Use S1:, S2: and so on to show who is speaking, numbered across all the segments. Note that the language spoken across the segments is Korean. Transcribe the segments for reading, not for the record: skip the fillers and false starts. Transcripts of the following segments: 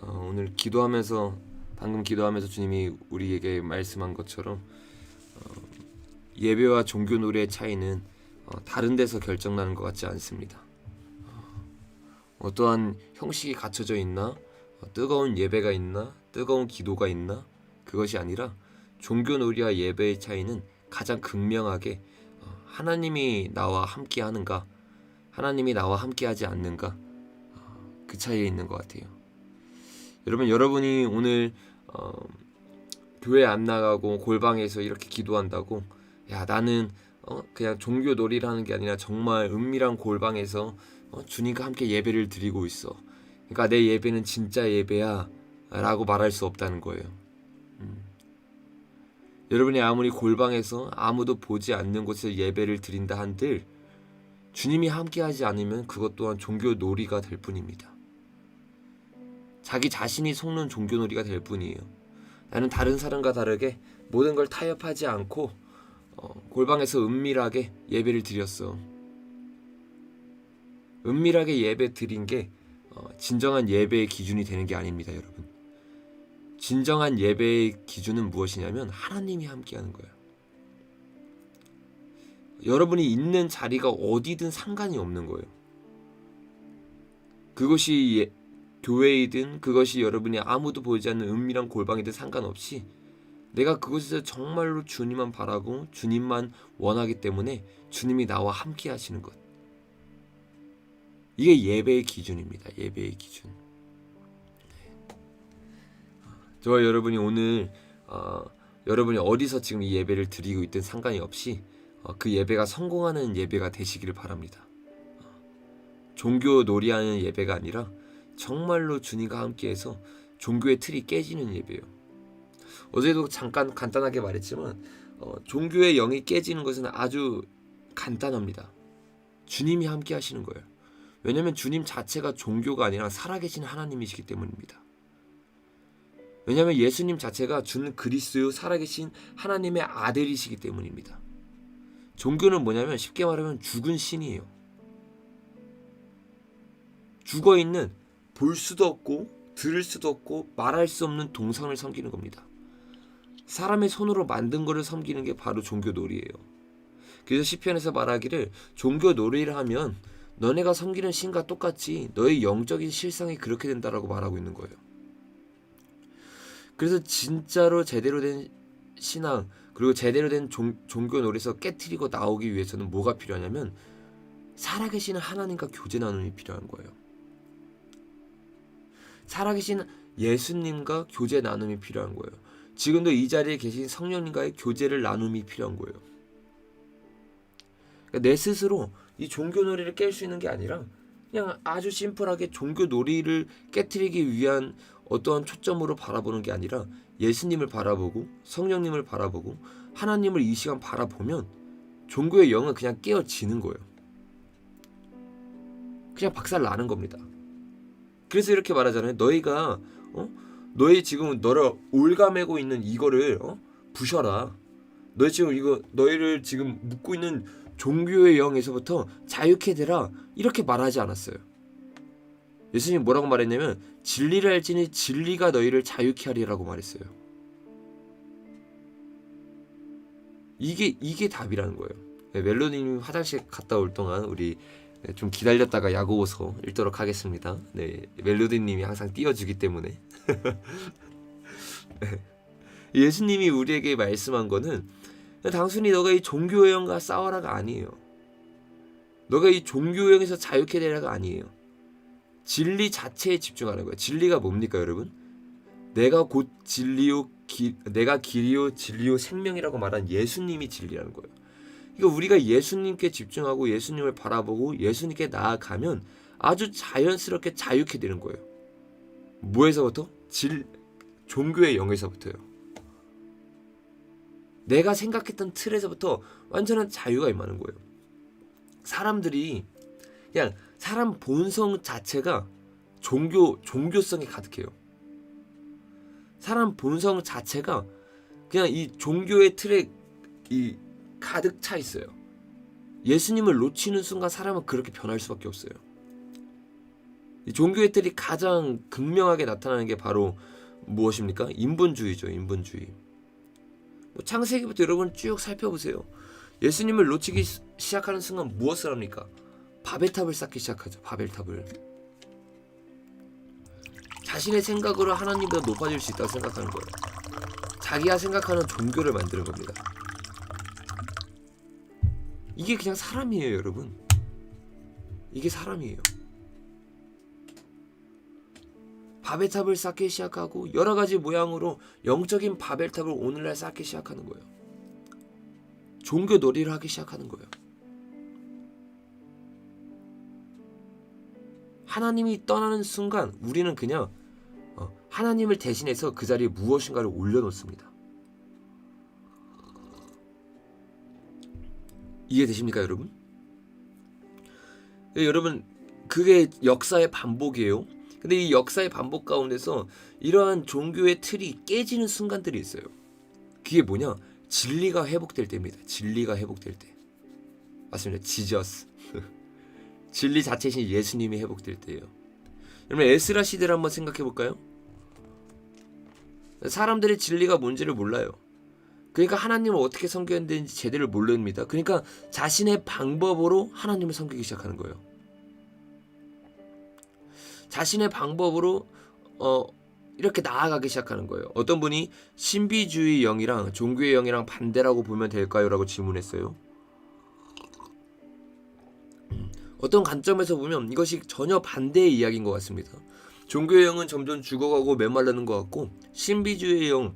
S1: 오늘 방금 기도하면서 주님이 우리에게 말씀한 것처럼 예배와 종교 놀이의 차이는 다른 데서 결정나는 것 같지 않습니다. 어떠한 형식이 갖춰져 있나, 뜨거운 예배가 있나, 뜨거운 기도가 있나, 그것이 아니라 종교 놀이와 예배의 차이는 가장 극명하게 하나님이 나와 함께 하는가, 하나님이 나와 함께 하지 않는가, 그 차이에 있는 것 같아요. 여러분이 오늘 교회 안 나가고 골방에서 이렇게 기도한다고, 야 나는 그냥 종교 놀이를 하는 게 아니라 정말 은밀한 골방에서 주님과 함께 예배를 드리고 있어, 그러니까 내 예배는 진짜 예배야 라고 말할 수 없다는 거예요. 여러분이 아무리 골방에서 아무도 보지 않는 곳에서 예배를 드린다 한들 주님이 함께하지 않으면 그것 또한 종교 놀이가 될 뿐입니다. 자기 자신이 속는 종교 놀이가 될 뿐이에요. 나는 다른 사람과 다르게 모든 걸 타협하지 않고 골방에서 은밀하게 예배를 드렸어. 은밀하게 예배 드린 게 진정한 예배의 기준이 되는 게 아닙니다, 여러분. 진정한 예배의 기준은 무엇이냐면 하나님이 함께하는 거예요. 여러분이 있는 자리가 어디든 상관이 없는 거예요. 그것이 교회이든 그것이 여러분이 아무도 보지 않는 은밀한 골방이든 상관없이 내가 그곳에서 정말로 주님만 바라고 주님만 원하기 때문에 주님이 나와 함께 하시는 것, 이게 예배의 기준입니다. 예배의 기준. 저와 여러분이 오늘 여러분이 어디서 지금 이 예배를 드리고 있든 상관이 없이 그 예배가 성공하는 예배가 되시기를 바랍니다. 종교 놀이하는 예배가 아니라 정말로 주님과 함께해서 종교의 틀이 깨지는 예배예요. 어제도 잠깐 간단하게 말했지만 종교의 영이 깨지는 것은 아주 간단합니다. 주님이 함께 하시는 거예요. 왜냐하면 주님 자체가 종교가 아니라 살아계신 하나님이시기 때문입니다. 왜냐하면 예수님 자체가 주는 그리스도 살아계신 하나님의 아들이시기 때문입니다. 종교는 뭐냐면 쉽게 말하면 죽은 신이에요. 죽어있는, 볼 수도 없고 들을 수도 없고 말할 수 없는 동상을 섬기는 겁니다. 사람의 손으로 만든 것을 섬기는 게 바로 종교 놀이예요. 그래서 시편에서 말하기를 종교 놀이를 하면 너네가 섬기는 신과 똑같이 너의 영적인 실상이 그렇게 된다라고 말하고 있는 거예요. 그래서 진짜로 제대로 된 신앙, 그리고 제대로 된 종교 놀이에서 깨트리고 나오기 위해서는 뭐가 필요하냐면 살아계시는 하나님과 교제 나눔이 필요한 거예요. 살아계신 예수님과 교제 나눔이 필요한 거예요. 지금도 이 자리에 계신 성령님과의 교제를 나눔이 필요한 거예요. 그러니까 내 스스로 이 종교 놀이를 깰 수 있는 게 아니라 그냥 아주 심플하게 종교 놀이를 깨트리기 위한 어떠한 초점으로 바라보는 게 아니라 예수님을 바라보고 성령님을 바라보고 하나님을 이 시간 바라보면 종교의 영은 그냥 깨어지는 거예요. 그냥 박살 나는 겁니다. 그래서 이렇게 말하잖아요. 너희가 너희 지금 너를 올가매고 있는 이거를 부셔라. 너희를 지금 묶고 있는 종교의 영에서부터 자유케 되라, 이렇게 말하지 않았어요. 예수님 뭐라고 말했냐면 진리를 알지니 진리가 너희를 자유케 하리라고 말했어요. 이게 답이라는 거예요. 멜로디님 화장실 갔다 올 동안 우리 좀 기다렸다가 야구워서 읽도록 하겠습니다. 네, 멜로디님이 항상 띄워주기 때문에. 예수님이 우리에게 말씀한 거는 단순히 너가 이 종교의 영과 싸워라가 아니에요. 너가 이 종교의 영에서 자유케 되라가 아니에요. 진리 자체에 집중하는 거예요. 진리가 뭡니까, 여러분? 내가 곧 내가 길이요 진리요 생명이라고 말한 예수님이 진리라는 거예요. 그러니까 우리가 예수님께 집중하고 예수님을 바라보고 예수님께 나아가면 아주 자연스럽게 자유케 되는 거예요. 뭐에서부터? 종교의 영에서부터요. 내가 생각했던 틀에서부터 완전한 자유가 임하는 거예요. 사람들이 그냥 사람 본성 자체가 종교성이 가득해요. 사람 본성 자체가 그냥 이 종교의 틀에 가득 차 있어요. 예수님을 놓치는 순간 사람은 그렇게 변할 수밖에 없어요. 이 종교의 틀이 가장 극명하게 나타나는 게 바로 무엇입니까? 인본주의죠. 인본주의. 창세기부터 여러분 쭉 살펴보세요. 예수님을 놓치기 시작하는 순간 무엇을 합니까? 바벨탑을 쌓기 시작하죠. 바벨탑을. 자신의 생각으로 하나님보다 높아질 수 있다고 생각하는 거예요. 자기가 생각하는 종교를 만드는 겁니다. 이게 그냥 사람이에요, 여러분. 이게 사람이에요. 바벨탑을 쌓기 시작하고 여러 가지 모양으로 영적인 바벨탑을 오늘날 쌓기 시작하는 거예요. 종교 놀이를 하기 시작하는 거예요. 하나님이 떠나는 순간 우리는 그냥 하나님을 대신해서 그 자리에 무엇인가를 올려놓습니다. 이해되십니까, 여러분? 여러분, 그게 역사의 반복이에요. 근데 이 역사의 반복 가운데서 이러한 종교의 틀이 깨지는 순간들이 있어요. 그게 뭐냐? 진리가 회복될 때입니다. 진리가 회복될 때. 맞습니다. 지저스. 진리 자체이신 예수님이 회복될 때예요. 여러분, 에스라 시대를 한번 생각해 볼까요? 사람들이 진리가 뭔지를 몰라요. 그러니까 하나님을 어떻게 섬겨야 되는지 제대로 모릅니다. 그러니까 자신의 방법으로 하나님을 섬기기 시작하는 거예요. 자신의 방법으로 이렇게 나아가기 시작하는 거예요. 어떤 분이 신비주의 영이랑 종교의 영이랑 반대라고 보면 될까요? 라고 질문했어요. 어떤 관점에서 보면 이것이 전혀 반대의 이야기인 것 같습니다. 종교의 영은 점점 죽어가고 메말르는 것 같고, 신비주의 영,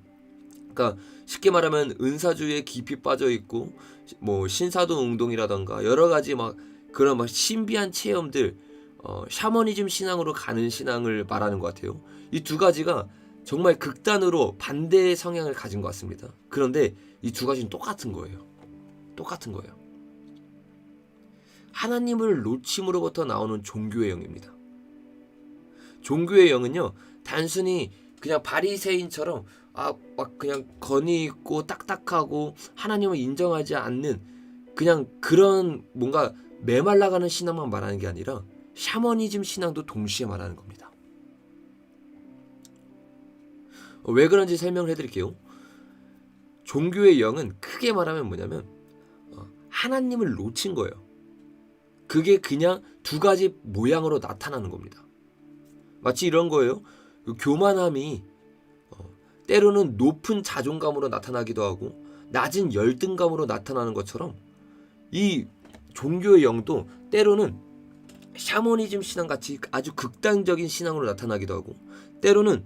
S1: 그러니까 쉽게 말하면 은사주의에 깊이 빠져 있고, 뭐 신사도 운동이라던가 여러 가지 막 그런 막 신비한 체험들, 샤머니즘 신앙으로 가는 신앙을 말하는 것 같아요. 이 두 가지가 정말 극단으로 반대의 성향을 가진 것 같습니다. 그런데 이 두 가지는 똑같은 거예요. 똑같은 거예요. 하나님을 놓침으로부터 나오는 종교의 영입니다. 종교의 영은요, 단순히 그냥 바리새인처럼 막 그냥 건의 있고 딱딱하고 하나님을 인정하지 않는 그냥 그런 뭔가 메말라가는 신앙만 말하는 게 아니라 샤머니즘 신앙도 동시에 말하는 겁니다. 왜 그런지 설명을 해드릴게요. 종교의 영은 크게 말하면 뭐냐면 하나님을 놓친 거예요. 그게 그냥 두 가지 모양으로 나타나는 겁니다. 마치 이런 거예요. 교만함이 때로는 높은 자존감으로 나타나기도 하고 낮은 열등감으로 나타나는 것처럼 이 종교의 영도 때로는 샤머니즘 신앙같이 아주 극단적인 신앙으로 나타나기도 하고 때로는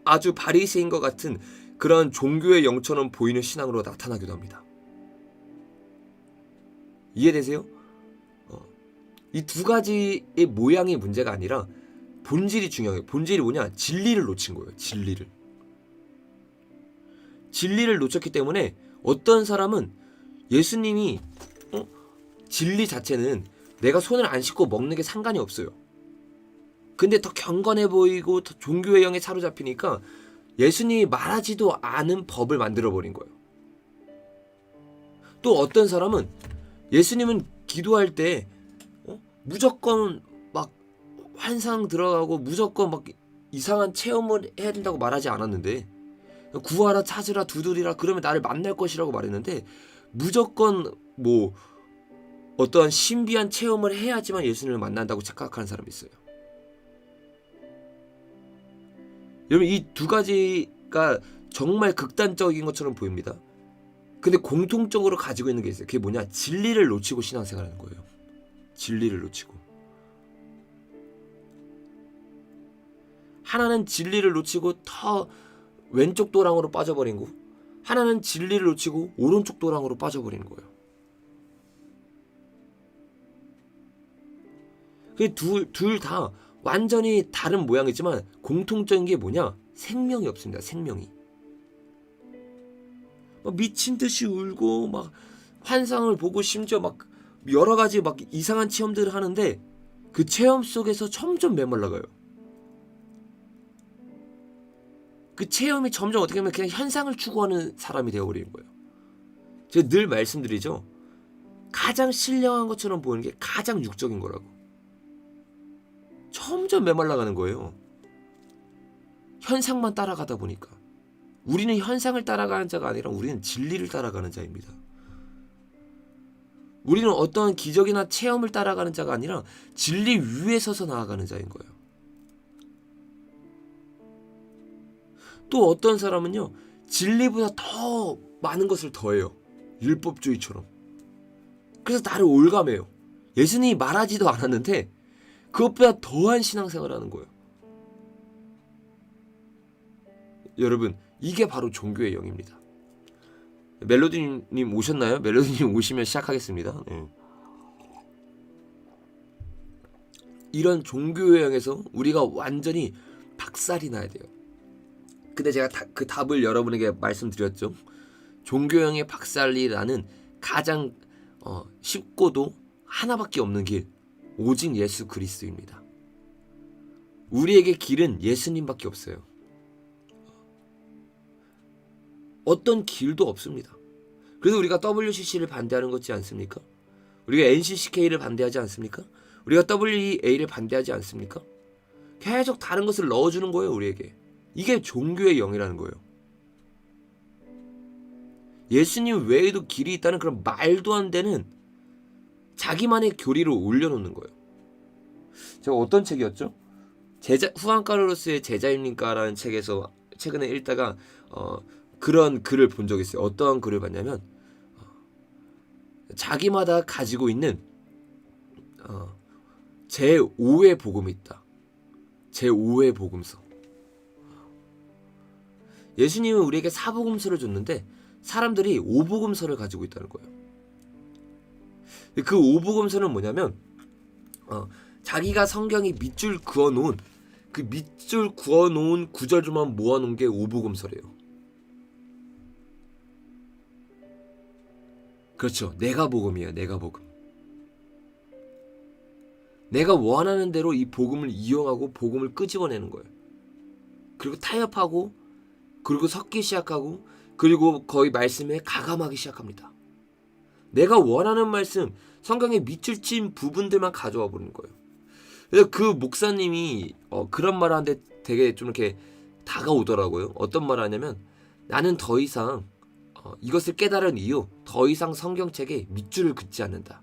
S1: 아주 바리새인과 같은 그런 종교의 영처럼 보이는 신앙으로 나타나기도 합니다. 이해되세요? 이 두 가지의 모양이 문제가 아니라 본질이 중요해요. 본질이 뭐냐? 진리를 놓친 거예요. 진리를 놓쳤기 때문에 어떤 사람은 예수님이 진리 자체는 내가 손을 안 씻고 먹는 게 상관이 없어요. 근데 더 경건해 보이고 더 종교의 영에 사로잡히니까 예수님이 말하지도 않은 법을 만들어버린 거예요. 또 어떤 사람은 예수님은 기도할 때 무조건 막 환상 들어가고 무조건 막 이상한 체험을 해야 된다고 말하지 않았는데, 구하라 찾으라 두드리라 그러면 나를 만날 것이라고 말했는데 무조건 뭐 어떠한 신비한 체험을 해야지만 예수님을 만난다고 착각하는 사람이 있어요. 여러분, 이 두 가지가 정말 극단적인 것처럼 보입니다. 근데 공통적으로 가지고 있는 게 있어요. 그게 뭐냐? 진리를 놓치고 신앙생활하는 거예요. 진리를 놓치고. 하나는 진리를 놓치고 더 왼쪽 도랑으로 빠져버린 거, 하나는 진리를 놓치고 오른쪽 도랑으로 빠져버리는 거예요. 둘 다 완전히 다른 모양이지만 공통적인 게 뭐냐? 생명이 없습니다. 생명이. 막 미친 듯이 울고 막 환상을 보고 심지어 막 여러 가지 막 이상한 체험들을 하는데 그 체험 속에서 점점 메말라가요. 그 체험이 점점 어떻게 보면 그냥 현상을 추구하는 사람이 되어버리는 거예요. 제가 늘 말씀드리죠. 가장 신령한 것처럼 보이는 게 가장 육적인 거라고. 점점 메말라가는 거예요. 현상만 따라가다 보니까. 우리는 현상을 따라가는 자가 아니라 우리는 진리를 따라가는 자입니다. 우리는 어떤 기적이나 체험을 따라가는 자가 아니라 진리 위에 서서 나아가는 자인 거예요. 또 어떤 사람은요, 진리보다 더 많은 것을 더해요. 율법주의처럼. 그래서 나를 올감해요. 예수님이 말하지도 않았는데 그것보다 더한 신앙생활을 하는 거예요. 여러분, 이게 바로 종교의 영입니다. 멜로디님 오셨나요? 멜로디님 오시면 시작하겠습니다. 네. 이런 종교의 영에서 우리가 완전히 박살이 나야 돼요. 근데 제가 그 답을 여러분에게 말씀드렸죠. 종교형의 박살이 나는 가장 쉽고도 하나밖에 없는 길, 오직 예수 그리스도입니다. 우리에게 길은 예수님밖에 없어요. 어떤 길도 없습니다. 그래서 우리가 WCC를 반대하는 거지 않습니까? 우리가 NCCK를 반대하지 않습니까? 우리가 WEA를 반대하지 않습니까? 계속 다른 것을 넣어주는 거예요, 우리에게. 이게 종교의 영이라는 거예요. 예수님 외에도 길이 있다는 그런 말도 안 되는 자기만의 교리를 올려놓는 거예요. 제가 어떤 책이었죠? 후안 카르로스의 제자입니까라는 책에서 최근에 읽다가 그런 글을 본 적이 있어요. 어떠한 글을 봤냐면 자기마다 가지고 있는 제5의 복음이 있다. 제5의 복음서. 예수님은 우리에게 사복음서를 줬는데 사람들이 오복음서를 가지고 있다는 거예요. 그 오복음서는 뭐냐면 자기가 성경에 밑줄 그어놓은 그 밑줄 그어놓은 구절만 모아놓은 게 오복음서래요. 그렇죠. 내가 복음이에요. 내가 복음. 내가 원하는 대로 이 복음을 이용하고 복음을 끄집어내는 거예요. 그리고 타협하고 그리고 섞기 시작하고 그리고 거의 말씀에 가감하기 시작합니다. 내가 원하는 말씀, 성경에 밑줄 친 부분들만 가져와 버리는 거예요. 그래서 그 목사님이 그런 말을 하는데 되게 좀 이렇게 다가오더라고요. 어떤 말을 하냐면 나는 더 이상 이것을 깨달은 이유 더 이상 성경책에 밑줄을 긋지 않는다.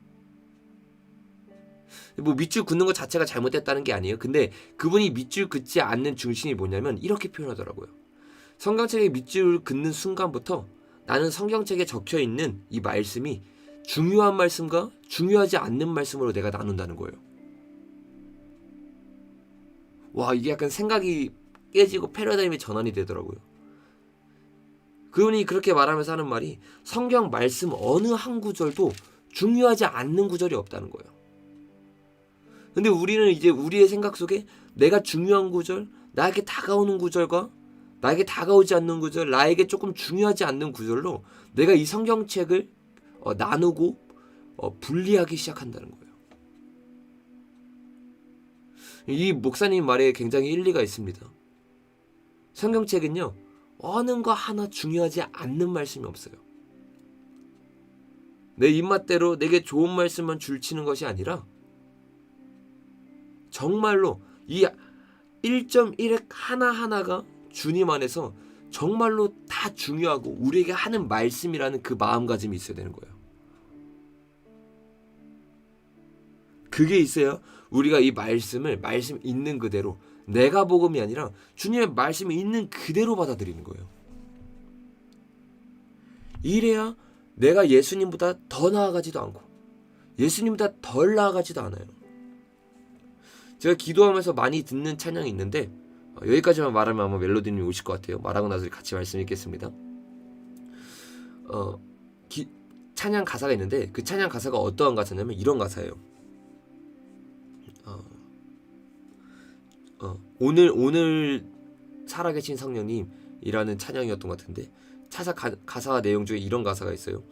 S1: 뭐 밑줄 긋는 것 자체가 잘못됐다는 게 아니에요. 근데 그분이 밑줄 긋지 않는 중심이 뭐냐면 이렇게 표현하더라고요. 성경책에 밑줄 긋는 순간부터 나는 성경책에 적혀있는 이 말씀이 중요한 말씀과 중요하지 않는 말씀으로 내가 나눈다는 거예요. 와, 이게 약간 생각이 깨지고 패러다임이 전환이 되더라고요. 그분이 그렇게 말하면서 하는 말이 성경 말씀 어느 한 구절도 중요하지 않는 구절이 없다는 거예요. 근데 우리는 이제 우리의 생각 속에 내가 중요한 구절, 나에게 다가오는 구절과 나에게 다가오지 않는 구절, 나에게 조금 중요하지 않는 구절로 내가 이 성경책을 나누고 분리하기 시작한다는 거예요. 이 목사님 말에 굉장히 일리가 있습니다. 성경책은요, 어느 거 하나 중요하지 않는 말씀이 없어요. 내 입맛대로 내게 좋은 말씀만 줄치는 것이 아니라 정말로 이 1.1획 하나하나가 주님 안에서 정말로 다 중요하고 우리에게 하는 말씀이라는 그 마음가짐이 있어야 되는 거예요. 그게 있어야 우리가 이 말씀 있는 그대로 내가 복음이 아니라 주님의 말씀이 있는 그대로 받아들이는 거예요. 이래야 내가 예수님보다 더 나아가지도 않고 예수님보다 덜 나아가지도 않아요. 제가 기도하면서 많이 듣는 찬양이 있는데 여기까지만 말하면 아마 멜로디님이 오실 것 같아요. 말하고 나서 같이 말씀 읽겠습니다. 찬양 가사가 있는데 그 찬양 가사가 어떠한 가사냐면 이런 가사예요. 오늘 살아계신 성령님이라는 찬양이었던 것 같은데 가사 내용 중에 이런 가사가 있어요.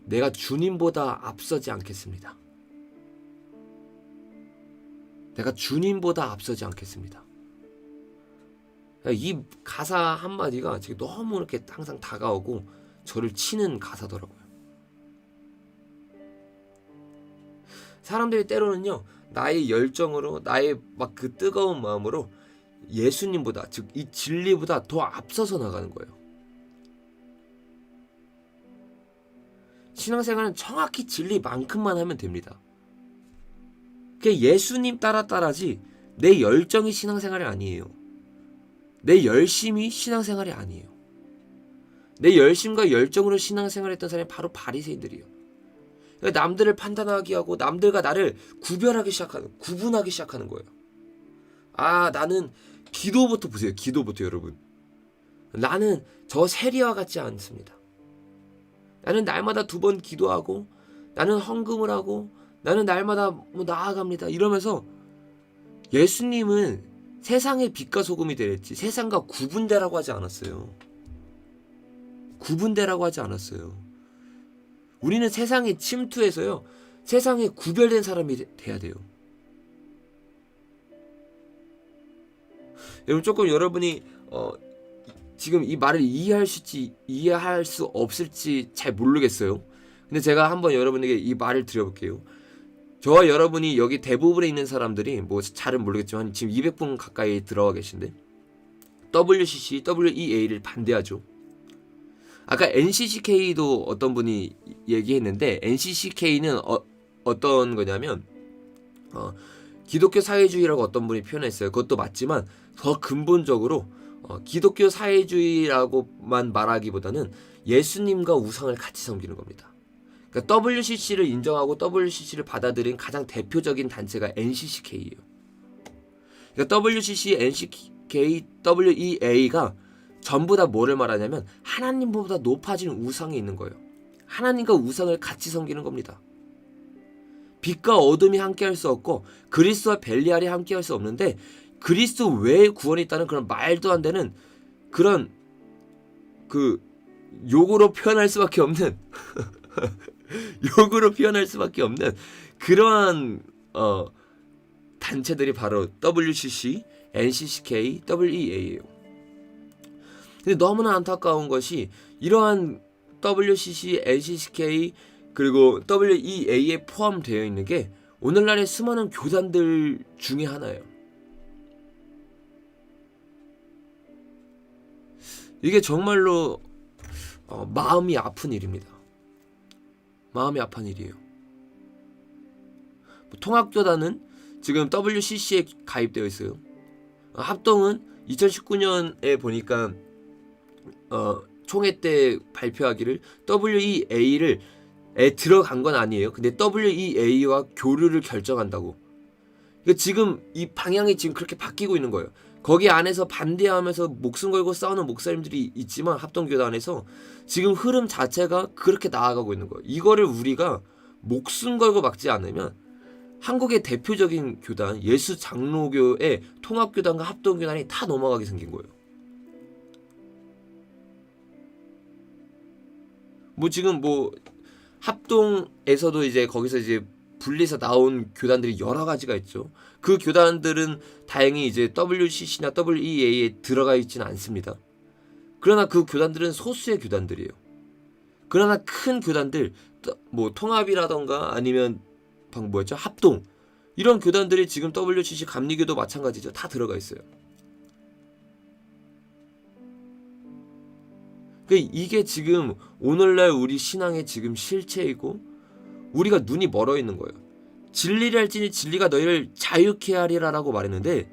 S1: 내가 주님보다 앞서지 않겠습니다. 내가 주님보다 앞서지 않겠습니다. 이 가사 한마디가 지금 너무 이렇게 항상 다가오고 저를 치는 가사더라고요. 사람들이 때로는요, 나의 열정으로, 나의 막 그 뜨거운 마음으로 예수님보다, 즉 이 진리보다 더 앞서서 나가는 거예요. 신앙생활은 정확히 진리만큼만 하면 됩니다. 그게 예수님 따라지 내 열정이 신앙생활이 아니에요. 내 열심이 신앙생활이 아니에요. 내 열심과 열정으로 신앙생활했던 사람이 바로 바리새인들이에요. 그러니까 남들을 판단하게 하고 남들과 나를 구분하기 시작하는 거예요. 아, 나는 기도부터 보세요. 기도부터 여러분. 나는 저 세리와 같지 않습니다. 나는 날마다 2번 기도하고, 나는 헌금을 하고, 나는 날마다 뭐 나아갑니다. 이러면서 예수님은 세상의 빛과 소금이 되랬지 세상과 구분되라고 하지 않았어요. 구분되라고 하지 않았어요. 우리는 세상에 침투해서요, 세상에 구별된 사람이 돼야 돼요. 여러분, 조금 여러분이 지금 이 말을 이해할 수 없을지 잘 모르겠어요. 근데 제가 한번 여러분에게 이 말을 드려볼게요. 저와 여러분이 여기 대부분에 있는 사람들이 뭐 잘은 모르겠지만 지금 200분 가까이 들어와 계신데 WCC, WEA를 반대하죠. 아까 NCCK도 어떤 분이 얘기했는데, NCCK는 어떤 거냐면 기독교 사회주의라고 어떤 분이 표현했어요. 그것도 맞지만 더 근본적으로 기독교 사회주의라고만 말하기보다는 예수님과 우상을 같이 섬기는 겁니다. 그러니까 WCC를 인정하고 WCC를 받아들인 가장 대표적인 단체가 NCCK예요. 그러니까 WCC, NCK, WEA가 전부 다 뭐를 말하냐면 하나님보다 높아진 우상이 있는 거예요. 하나님과 우상을 같이 섬기는 겁니다. 빛과 어둠이 함께할 수 없고 그리스도와 벨리알이 함께할 수 없는데, 그리스도 외에 구원이 있다는 그런 말도 안 되는 그런 그 욕으로 표현할 수밖에 없는 욕으로 표현할 수밖에 없는 그러한 단체들이 바로 WCC, NCCK, WEA예요. 근데 너무나 안타까운 것이 이러한 WCC, NCCK 그리고 WEA에 포함되어 있는 게 오늘날의 수많은 교단들 중에 하나예요. 이게 정말로 마음이 아픈 일입니다. 마음이 아픈 일이에요. 통합교단은 지금 WCC에 가입되어 있어요. 합동은 2019년에 보니까 총회 때 발표하기를 WEA를 들어간 건 아니에요. 근데 WEA와 교류를 결정한다고. 그러니까 지금 이 방향이 지금 그렇게 바뀌고 있는 거예요. 거기 안에서 반대하면서 목숨 걸고 싸우는 목사님들이 있지만 합동교단에서 지금 흐름 자체가 그렇게 나아가고 있는 거예요. 이거를 우리가 목숨 걸고 막지 않으면 한국의 대표적인 교단 예수 장로교의 통합교단과 합동교단이 다 넘어가게 생긴 거예요. 뭐 지금 뭐 합동에서도 이제 거기서 이제 분리해서 나온 교단들이 여러 가지가 있죠. 그 교단들은 다행히 이제 WCC나 WEA에 들어가 있지는 않습니다. 그러나 그 교단들은 소수의 교단들이에요. 그러나 큰 교단들, 뭐 통합이라던가 아니면 방금 뭐였죠? 합동, 이런 교단들이 지금 WCC 감리교도 마찬가지죠. 다 들어가 있어요. 그러니까 이게 지금 오늘날 우리 신앙의 지금 실체이고 우리가 눈이 멀어 있는 거예요. 진리를 알지니 진리가 너희를 자유케 하리라라고 말했는데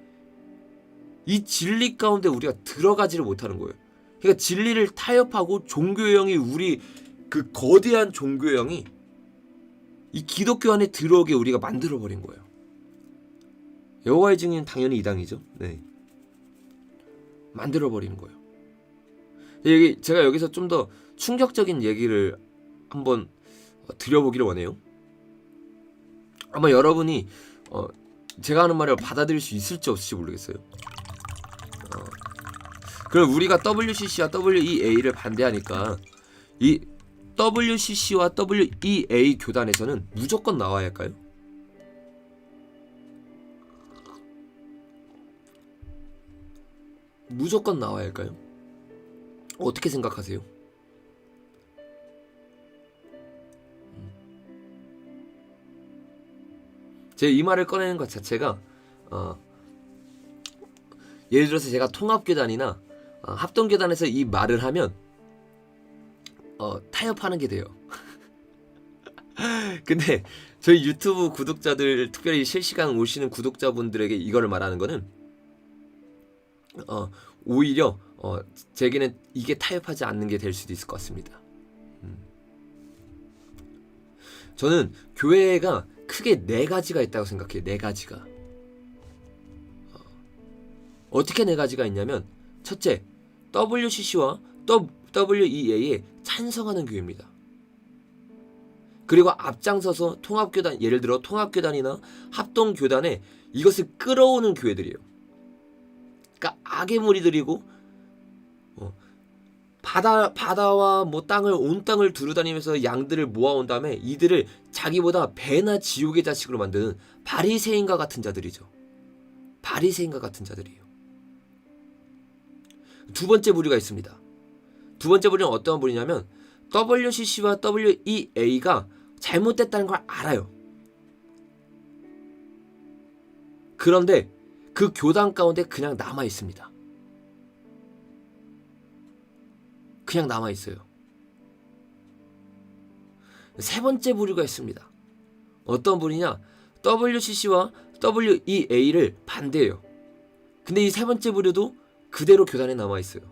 S1: 이 진리 가운데 우리가 들어가지를 못하는 거예요. 그러니까 진리를 타협하고 종교형이, 우리 그 거대한 종교형이 이 기독교 안에 들어오게 우리가 만들어버린 거예요. 여호와의 증인 당연히 이 당이죠. 네. 만들어버리는 거예요. 제가 여기서 좀 더 충격적인 얘기를 한번 드려보기를 원해요. 아마 여러분이 제가 하는 말을 받아들일 수 있을지 없을지 모르겠어요. 그럼 우리가 WCC와 WEA를 반대하니까 이 WCC와 WEA 교단에서는 무조건 나와야 할까요? 무조건 나와야 할까요? 어떻게 생각하세요? 제가 이 말을 꺼내는 것 자체가 예를 들어서 제가 통합교단이나 합동교단에서 이 말을 하면 타협하는 게 돼요. 근데 저희 유튜브 구독자들, 특별히 실시간 오시는 구독자분들에게 이거를 말하는 거는 오히려 제게는 이게 타협하지 않는 게 될 수도 있을 것 같습니다. 저는 교회가 크게 4가지가 있다고 생각해요. 4가지가. 어떻게 4가지가 있냐면, 첫째, WCC와 WEA에 찬성하는 교회입니다. 그리고 앞장서서 통합교단, 예를 들어 통합교단이나 합동교단에 이것을 끌어오는 교회들이에요. 그러니까 악의 무리들이고 바다와 땅을, 온 땅을 두루다니면서 양들을 모아온 다음에 이들을 자기보다 배나 지옥의 자식으로 만드는 바리새인과 같은 자들이죠. 바리새인과 같은 자들이에요. 두 번째 부류가 있습니다. 두 번째 부류는 어떤 부류냐면, WCC와 WEA가 잘못됐다는 걸 알아요. 그런데 그 교단 가운데 그냥 남아 있습니다. 그냥 남아 있어요. 세 번째 부류가 있습니다. 어떤 부류냐? WCC와 WEA를 반대해요. 근데 이 세 번째 부류도 그대로 교단에 남아 있어요.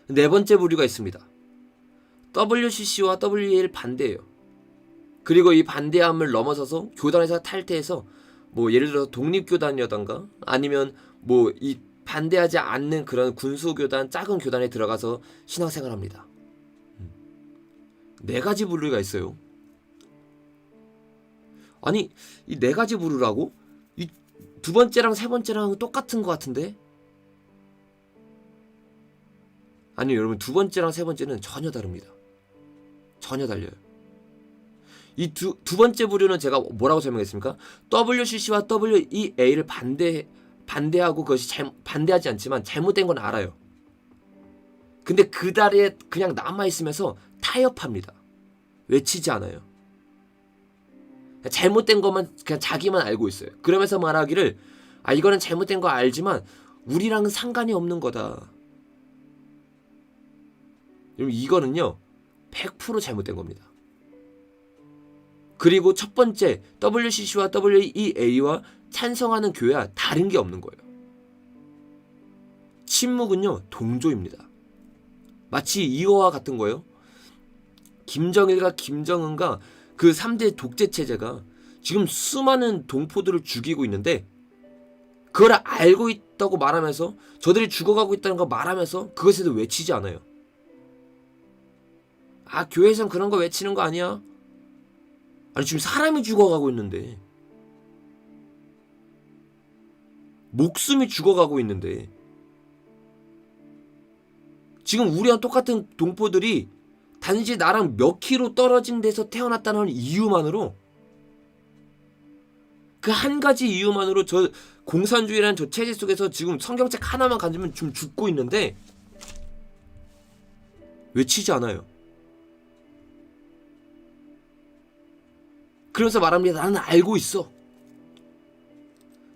S1: 네 번째 부류가 있습니다. WCC와 WEA를 반대해요. 그리고 이 반대함을 넘어서서 교단에서 탈퇴해서 예를 들어서 독립교단이라던가 아니면 이 반대하지 않는 그런 군수교단, 작은 교단에 들어가서 신앙생활합니다. 4가지 부류가 있어요. 아니, 이 4가지 부류라고? 이 두 번째랑 세 번째랑 똑같은 것 같은데? 아니요, 여러분, 두 번째랑 세 번째는 전혀 다릅니다. 전혀 달려요. 이 두 번째 부류는 제가 뭐라고 설명했습니까? WCC와 WEA를 반대하고 그것이 반대하지 않지만 잘못된 건 알아요. 근데 그 다리에 그냥 남아있으면서 타협합니다. 외치지 않아요. 잘못된 것만 그냥 자기만 알고 있어요. 그러면서 말하기를 이거는 잘못된 거 알지만 우리랑은 상관이 없는 거다. 여러분, 이거는요 100% 잘못된 겁니다. 그리고 첫 번째 WCC와 WEA와 찬성하는 교회와 다른 게 없는 거예요. 침묵은요 동조입니다. 마치 이거와 같은 거예요. 김정일과 김정은과 그 3대 독재 체제가 지금 수많은 동포들을 죽이고 있는데 그걸 알고 있다고 말하면서, 저들이 죽어가고 있다는 거 말하면서 그것에 대해서 외치지 않아요. 교회에선 그런 거 외치는 거 아니야? 아니, 지금 사람이 죽어가고 있는데, 목숨이 죽어가고 있는데, 지금 우리랑 똑같은 동포들이 단지 나랑 몇 킬로 떨어진 데서 태어났다는 이유만으로, 그 한 가지 이유만으로 저 공산주의라는 저 체제 속에서 지금 성경책 하나만 가지면 좀 죽고 있는데 외치지 않아요. 그러면서 말합니다. 나는 알고 있어.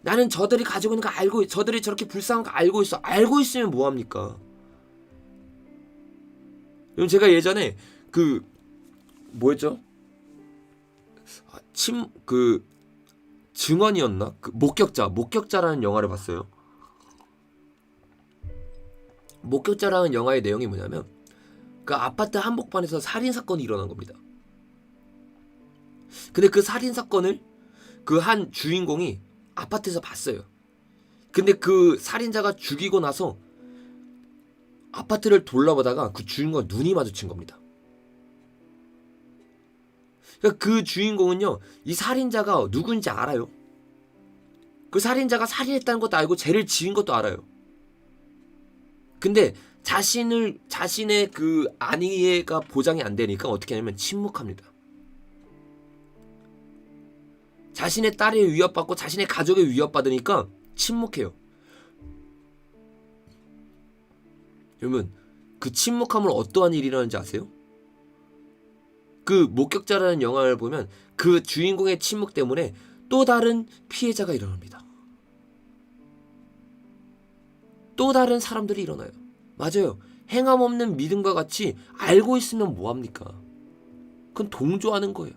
S1: 나는 저들이 가지고 있는 거 알고, 저들이 저렇게 불쌍한 거 알고 있어. 알고 있으면 뭐합니까? 제가 예전에 뭐였죠? 증언이었나? 목격자라는 영화를 봤어요. 목격자라는 영화의 내용이 뭐냐면, 그 아파트 한복판에서 살인사건이 일어난 겁니다. 근데 그 살인사건을 그 한 주인공이 아파트에서 봤어요. 근데 그 살인자가 죽이고 나서 아파트를 돌아보다가 그 주인공과 눈이 마주친 겁니다. 그러니까 그 주인공은요, 이 살인자가 누군지 알아요. 그 살인자가 살인했다는 것도 알고 죄를 지은 것도 알아요. 근데 자신의 그 안위가 보장이 안 되니까 어떻게 하냐면 침묵합니다. 자신의 딸이 위협받고 자신의 가족이 위협받으니까 침묵해요. 여러분, 그 침묵함을 어떠한 일이 일어나는지 아세요? 그 목격자라는 영화를 보면 그 주인공의 침묵 때문에 또 다른 피해자가 일어납니다. 또 다른 사람들이 일어나요. 맞아요. 행함 없는 믿음과 같이 알고 있으면 뭐합니까? 그건 동조하는 거예요.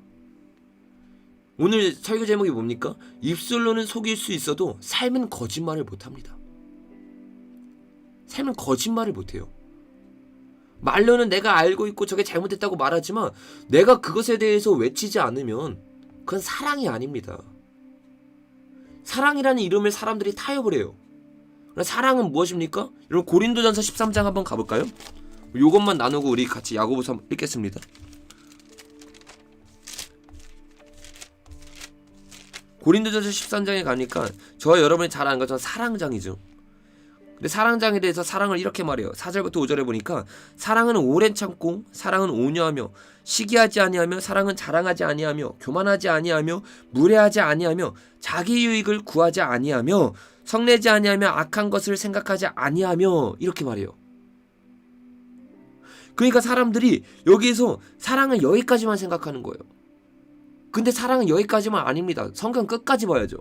S1: 오늘 설교 제목이 뭡니까? 입술로는 속일 수 있어도 삶은 거짓말을 못합니다. 삶은 거짓말을 못해요. 말로는 내가 알고 있고 저게 잘못됐다고 말하지만 내가 그것에 대해서 외치지 않으면 그건 사랑이 아닙니다. 사랑이라는 이름을 사람들이 타협을 해요. 사랑은 무엇입니까? 여러분 고린도전서 13장 한번 가볼까요? 이것만 나누고 우리 같이 야고보서 읽겠습니다. 고린도전서 13장에 가니까 저와 여러분이 잘 아는 것처럼 사랑장이죠. 근데 사랑장에 대해서 사랑을 이렇게 말해요. 4절부터 5절에 보니까 사랑은 오랜 참고 사랑은 온유하며 시기하지 아니하며 사랑은 자랑하지 아니하며 교만하지 아니하며 무례하지 아니하며 자기 유익을 구하지 아니하며 성내지 아니하며 악한 것을 생각하지 아니하며 이렇게 말해요. 그러니까 사람들이 여기에서 사랑은 여기까지만 생각하는 거예요. 근데 사랑은 여기까지만 아닙니다. 성경 끝까지 봐야죠.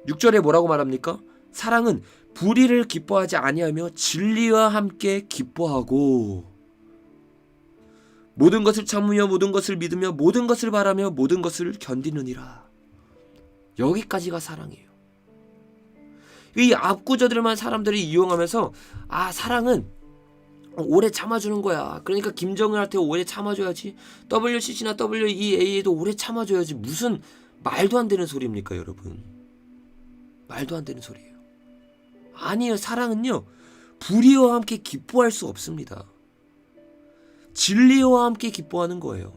S1: 6절에 뭐라고 말합니까? 사랑은 불의를 기뻐하지 아니하며 진리와 함께 기뻐하고 모든 것을 참으며 모든 것을 믿으며 모든 것을 바라며 모든 것을 견디느니라. 여기까지가 사랑이에요. 이 앞구절들만 사람들이 이용하면서 사랑은 오래 참아주는 거야. 그러니까 김정은한테 오래 참아줘야지. WCC나 WEA에도 오래 참아줘야지. 무슨 말도 안 되는 소리입니까, 여러분? 말도 안 되는 소리예요. 아니에요. 사랑은요, 불의와 함께 기뻐할 수 없습니다. 진리와 함께 기뻐하는 거예요.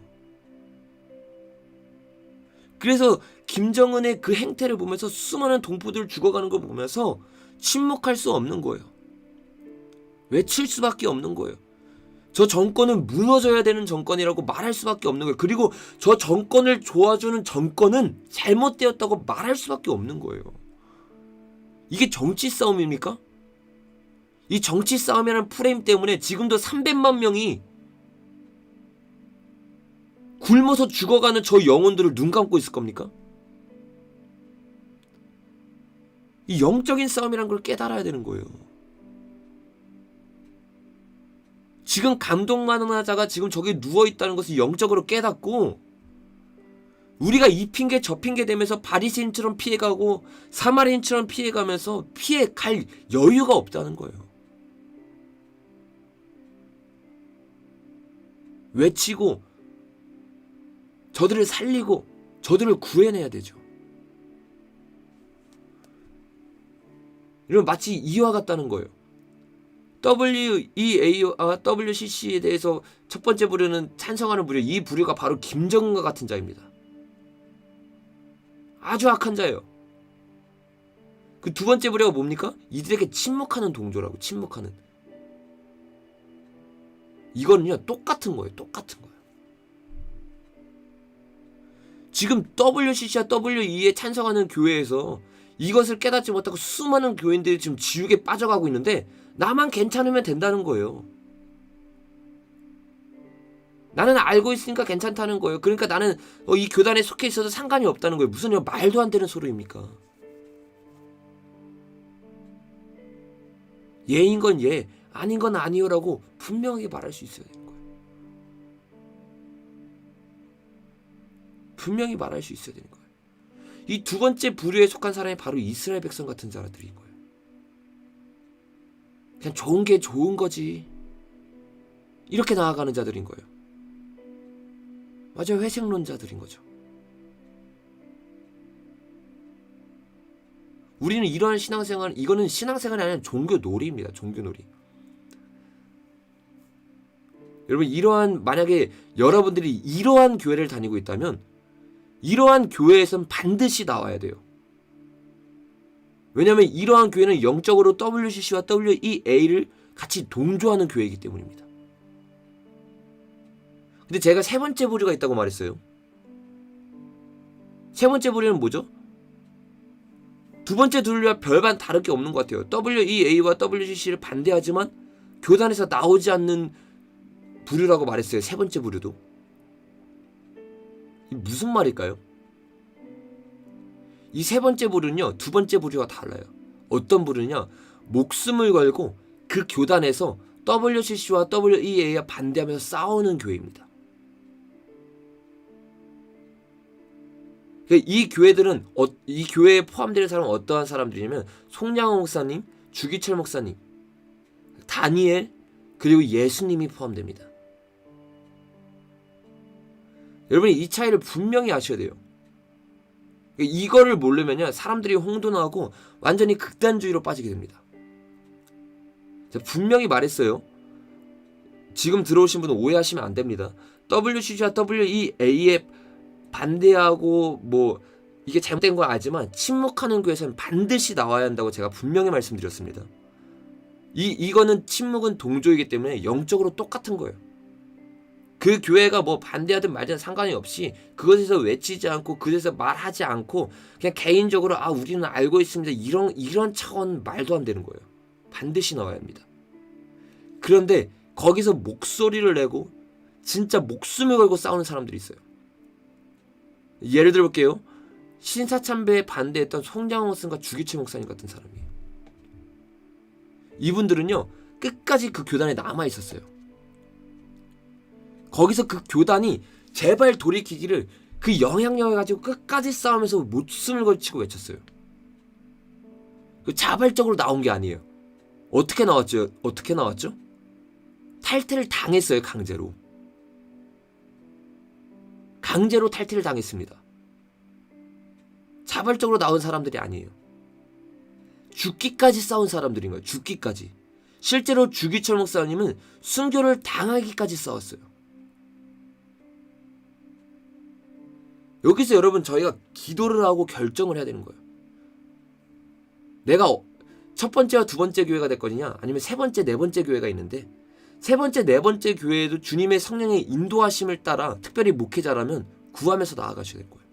S1: 그래서 김정은의 그 행태를 보면서 수많은 동포들 죽어가는 걸 보면서 침묵할 수 없는 거예요. 외칠 수밖에 없는 거예요. 저 정권은 무너져야 되는 정권이라고 말할 수밖에 없는 거예요. 그리고 저 정권을 도와주는 정권은 잘못되었다고 말할 수밖에 없는 거예요. 이게 정치 싸움입니까? 이 정치 싸움이라는 프레임 때문에 지금도 300만 명이 굶어서 죽어가는 저 영혼들을 눈 감고 있을 겁니까? 이 영적인 싸움이라는 걸 깨달아야 되는 거예요. 지금 감동만한 자가 지금 저기 누워있다는 것을 영적으로 깨닫고 우리가 이 핑계 저 핑계 대면서 바리새인처럼 피해가고 사마리인처럼 피해가면서 피해갈 여유가 없다는 거예요. 외치고 저들을 살리고 저들을 구해내야 되죠. 이러면 마치 이와 같다는 거예요. WEA와 WCC에 대해서 첫 번째 부류는 찬성하는 부류, 이 부류가 바로 김정은과 같은 자입니다. 아주 악한 자예요. 그 두 번째 부류가 뭡니까? 이들에게 침묵하는 동조라고. 침묵하는. 이거는요 똑같은 거예요. 똑같은 거예요. 지금 WCC와 WE에 찬성하는 교회에서 이것을 깨닫지 못하고 수많은 교인들이 지금 지옥에 빠져가고 있는데 나만 괜찮으면 된다는 거예요. 나는 알고 있으니까 괜찮다는 거예요. 그러니까 나는 이 교단에 속해 있어도 상관이 없다는 거예요. 무슨 말도 안 되는 소리입니까? 예인 건 예, 아닌 건 아니요라고 분명하게 말할 수 있어야 되는 거예요. 분명히 말할 수 있어야 되는 거예요. 이 두 번째 부류에 속한 사람이 바로 이스라엘 백성 같은 자들인 거예요. 그냥 좋은 게 좋은 거지. 이렇게 나아가는 자들인 거예요. 맞아요. 회색론자들인 거죠. 우리는 이러한 신앙생활, 이거는 신앙생활이 아니라 종교놀이입니다. 종교놀이. 여러분, 만약에 여러분들이 이러한 교회를 다니고 있다면 이러한 교회에선 반드시 나와야 돼요. 왜냐하면 이러한 교회는 영적으로 WCC와 WEA를 같이 동조하는 교회이기 때문입니다. 근데 제가 세 번째 부류가 있다고 말했어요. 세 번째 부류는 뭐죠? 두 번째 둘과 별반 다를 게 없는 것 같아요. WEA와 WCC를 반대하지만 교단에서 나오지 않는 부류라고 말했어요. 세 번째 부류도. 이 무슨 말일까요? 이 세 번째 부류는요, 두 번째 부류와 달라요. 어떤 부류냐? 목숨을 걸고 그 교단에서 WCC와 WEA와 반대하면서 싸우는 교회입니다. 이 교회들은 이 교회에 포함되는 사람은 어떠한 사람들이냐면 송량호 목사님, 주기철 목사님, 다니엘, 그리고 예수님이 포함됩니다. 여러분이 이 차이를 분명히 아셔야 돼요. 이거를 모르면요, 사람들이 홍도나하고 완전히 극단주의로 빠지게 됩니다. 제가 분명히 말했어요. 지금 들어오신 분은 오해하시면 안 됩니다. WCC와 WEA에 반대하고 뭐 이게 잘못된 건 알지만 침묵하는 교회에서는 반드시 나와야 한다고 제가 분명히 말씀드렸습니다. 이거는 침묵은 동조이기 때문에 영적으로 똑같은 거예요. 그 교회가 뭐 반대하든 말든 상관이 없이 그것에서 외치지 않고 그것에서 말하지 않고 그냥 개인적으로 우리는 알고 있습니다. 이런 차원 말도 안 되는 거예요. 반드시 나와야 합니다. 그런데 거기서 목소리를 내고 진짜 목숨을 걸고 싸우는 사람들이 있어요. 예를 들어 볼게요. 신사참배에 반대했던 송량호 목사님과 주기철 목사님 같은 사람이에요. 이분들은요, 끝까지 그 교단에 남아 있었어요. 거기서 그 교단이 제발 돌이키기를 그 영향력을 가지고 끝까지 싸우면서 목숨을 걸치고 외쳤어요. 그 자발적으로 나온 게 아니에요. 어떻게 나왔죠? 탈퇴를 당했어요. 강제로 탈퇴를 당했습니다. 자발적으로 나온 사람들이 아니에요. 죽기까지 싸운 사람들인 거예요. 죽기까지. 실제로 주기철 목사님은 순교를 당하기까지 싸웠어요. 여기서 여러분, 저희가 기도를 하고 결정을 해야 되는 거예요. 내가 첫 번째와 두 번째 교회가 될 거냐, 아니면 세 번째, 네 번째 교회가 있는데, 세 번째, 네 번째 교회에도 주님의 성령의 인도하심을 따라 특별히 목회자라면 구하면서 나아가셔야 될 거예요.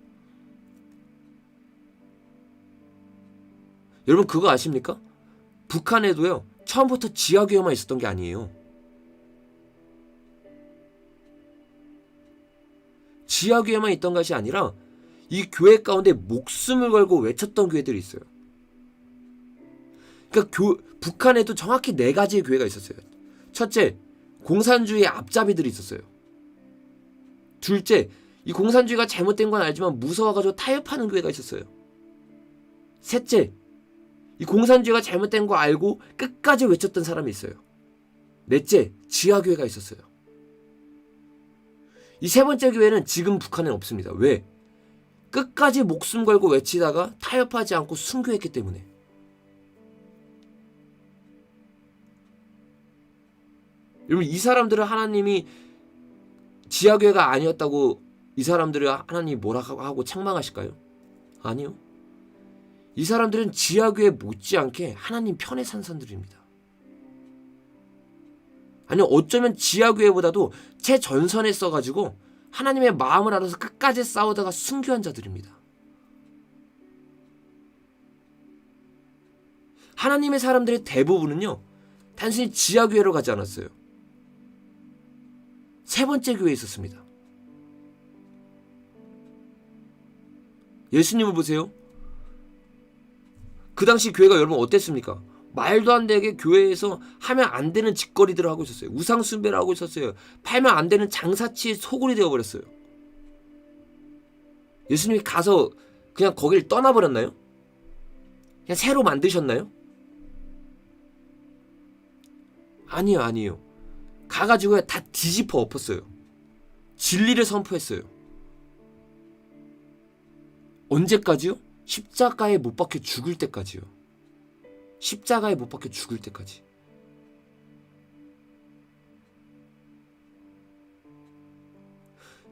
S1: 여러분, 그거 아십니까? 북한에도요, 처음부터 지하교회만 있었던 게 아니에요. 지하교회만 있던 것이 아니라 이 교회 가운데 목숨을 걸고 외쳤던 교회들이 있어요. 그러니까 북한에도 정확히 4가지의 교회가 있었어요. 첫째, 공산주의의 앞잡이들이 있었어요. 둘째, 이 공산주의가 잘못된 건 알지만 무서워가지고 타협하는 교회가 있었어요. 셋째, 이 공산주의가 잘못된 거 알고 끝까지 외쳤던 사람이 있어요. 넷째, 지하교회가 있었어요. 이 세 번째 교회는 지금 북한에 없습니다. 왜? 끝까지 목숨 걸고 외치다가 타협하지 않고 순교했기 때문에. 여러분, 이 사람들은 하나님이 지하교회가 아니었다고 이 사람들을 하나님이 뭐라고 하고 책망하실까요? 아니요. 이 사람들은 지하교회 못지않게 하나님 편에 산 사람들입니다. 아니, 어쩌면 지하교회보다도 최전선에 써가지고 하나님의 마음을 알아서 끝까지 싸우다가 순교한 자들입니다. 하나님의 사람들의 대부분은요, 단순히 지하교회로 가지 않았어요. 세 번째 교회에 있었습니다. 예수님을 보세요. 그 당시 교회가 여러분 어땠습니까? 말도 안 되게 교회에서 하면 안 되는 짓거리들을 하고 있었어요. 우상 숭배를 하고 있었어요. 팔면 안 되는 장사치의 소굴이 되어버렸어요. 예수님이 가서 그냥 거기를 떠나버렸나요? 그냥 새로 만드셨나요? 아니에요. 가가지고 다 뒤집어 엎었어요. 진리를 선포했어요. 언제까지요? 십자가에 못 박혀 죽을 때까지요. 십자가에 못 박혀 죽을 때까지.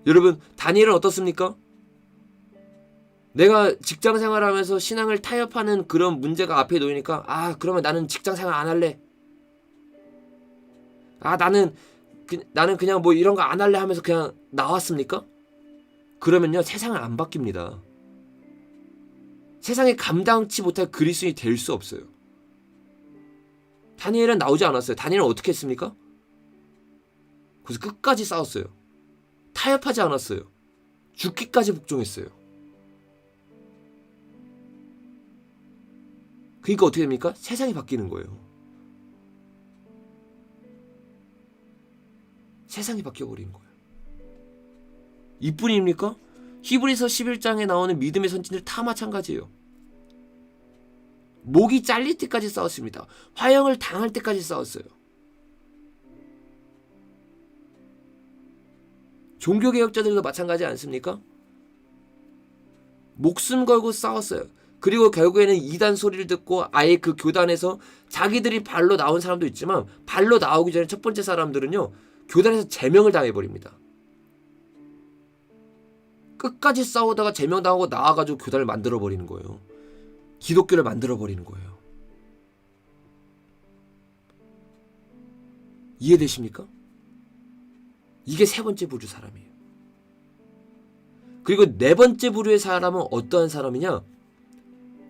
S1: 여러분, 다니엘은 어떻습니까? 내가 직장 생활하면서 신앙을 타협하는 그런 문제가 앞에 놓이니까 그러면 나는 직장 생활 안 할래. 나는 그냥 뭐 이런 거 안 할래 하면서 그냥 나왔습니까? 그러면요, 세상은 안 바뀝니다. 세상에 감당치 못할 그리스도인이 될 수 없어요. 다니엘은 나오지 않았어요. 다니엘은 어떻게 했습니까? 그래서 끝까지 싸웠어요. 타협하지 않았어요. 죽기까지 복종했어요. 그러니까 어떻게 됩니까? 세상이 바뀌는 거예요. 세상이 바뀌어버리는 거예요. 이뿐입니까? 히브리서 11장에 나오는 믿음의 선진들 다 마찬가지예요. 목이 잘릴 때까지 싸웠습니다. 화형을 당할 때까지 싸웠어요. 종교개혁자들도 마찬가지 않습니까? 목숨 걸고 싸웠어요. 그리고 결국에는 이단 소리를 듣고 아예 그 교단에서 자기들이 발로 나온 사람도 있지만 발로 나오기 전에 첫 번째 사람들은요, 교단에서 제명을 당해버립니다. 끝까지 싸우다가 제명당하고 나와가지고 교단을 만들어버리는 거예요. 기독교를 만들어버리는 거예요. 이해되십니까? 이게 세 번째 부류 사람이에요. 그리고 네 번째 부류의 사람은 어떠한 사람이냐?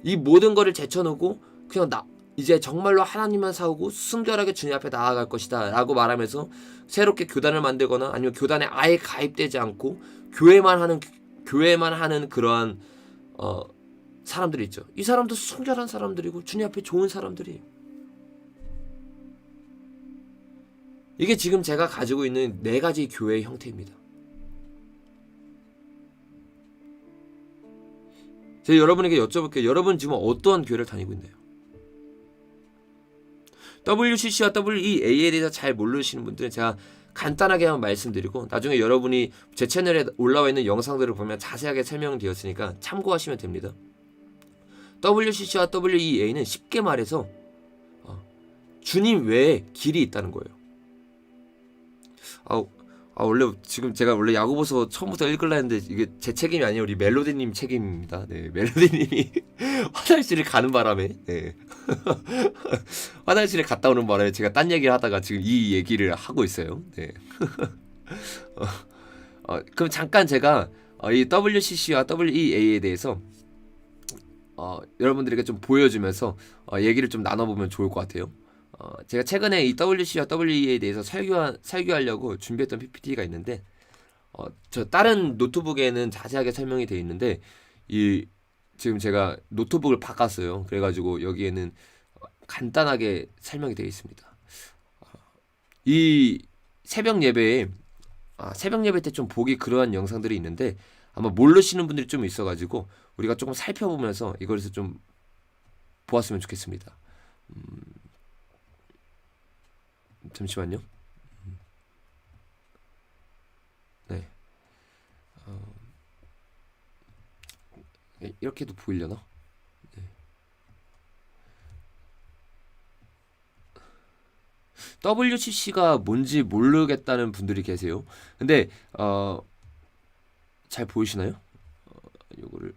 S1: 이 모든 거를 제쳐놓고 그냥 이제 정말로 하나님만 사오고 순결하게 주님 앞에 나아갈 것이다 라고 말하면서 새롭게 교단을 만들거나 아니면 교단에 아예 가입되지 않고 교회만 하는 그러한 사람들이 있죠. 이 사람도 순결한 사람들이고 주님 앞에 좋은 사람들이에요. 이게 지금 제가 가지고 있는 네 가지 교회의 형태입니다. 제가 여러분에게 여쭤볼게요. 여러분 지금 어떠한 교회를 다니고 있나요? WCC와 WEA에 대해서 잘 모르시는 분들은 제가 간단하게 한번 말씀드리고 나중에 여러분이 제 채널에 올라와 있는 영상들을 보면 자세하게 설명되었으니까 참고하시면 됩니다. WCC와 WEA는 쉽게 말해서 주님 외에 길이 있다는 거예요. 원래 지금 제가 원래 야고보서 처음부터 읽으려 했는데 이게 제 책임이 아니에요. 우리 멜로디님 책임입니다. 네, 멜로디님이 화장실을 가는 바람에 화장실에 갔다 오는 바람에 제가 딴 얘기를 하다가 지금 이 얘기를 하고 있어요. 네. 그럼 잠깐 제가 이 WCC와 WEA에 대해서 여러분들에게 좀 보여주면서 얘기를 좀 나눠보면 좋을 것 같아요. 제가 최근에 이 WC와 WEA에 대해서 설교하려고 준비했던 PPT가 있는데 저 다른 노트북에는 자세하게 설명이 되어 있는데 지금 제가 노트북을 바꿨어요. 그래가지고 여기에는 간단하게 설명이 되어 있습니다. 이 새벽 예배 때 좀 보기 그러한 영상들이 있는데 아마 모르시는 분들이 좀 있어가지고 우리가 조금 살펴보면서 이것을 좀 보았으면 좋겠습니다. 잠시만요. 네. 이렇게도 보이려나? 네. WCC가 뭔지 모르겠다는 분들이 계세요. 근데 잘 보이시나요? 요거를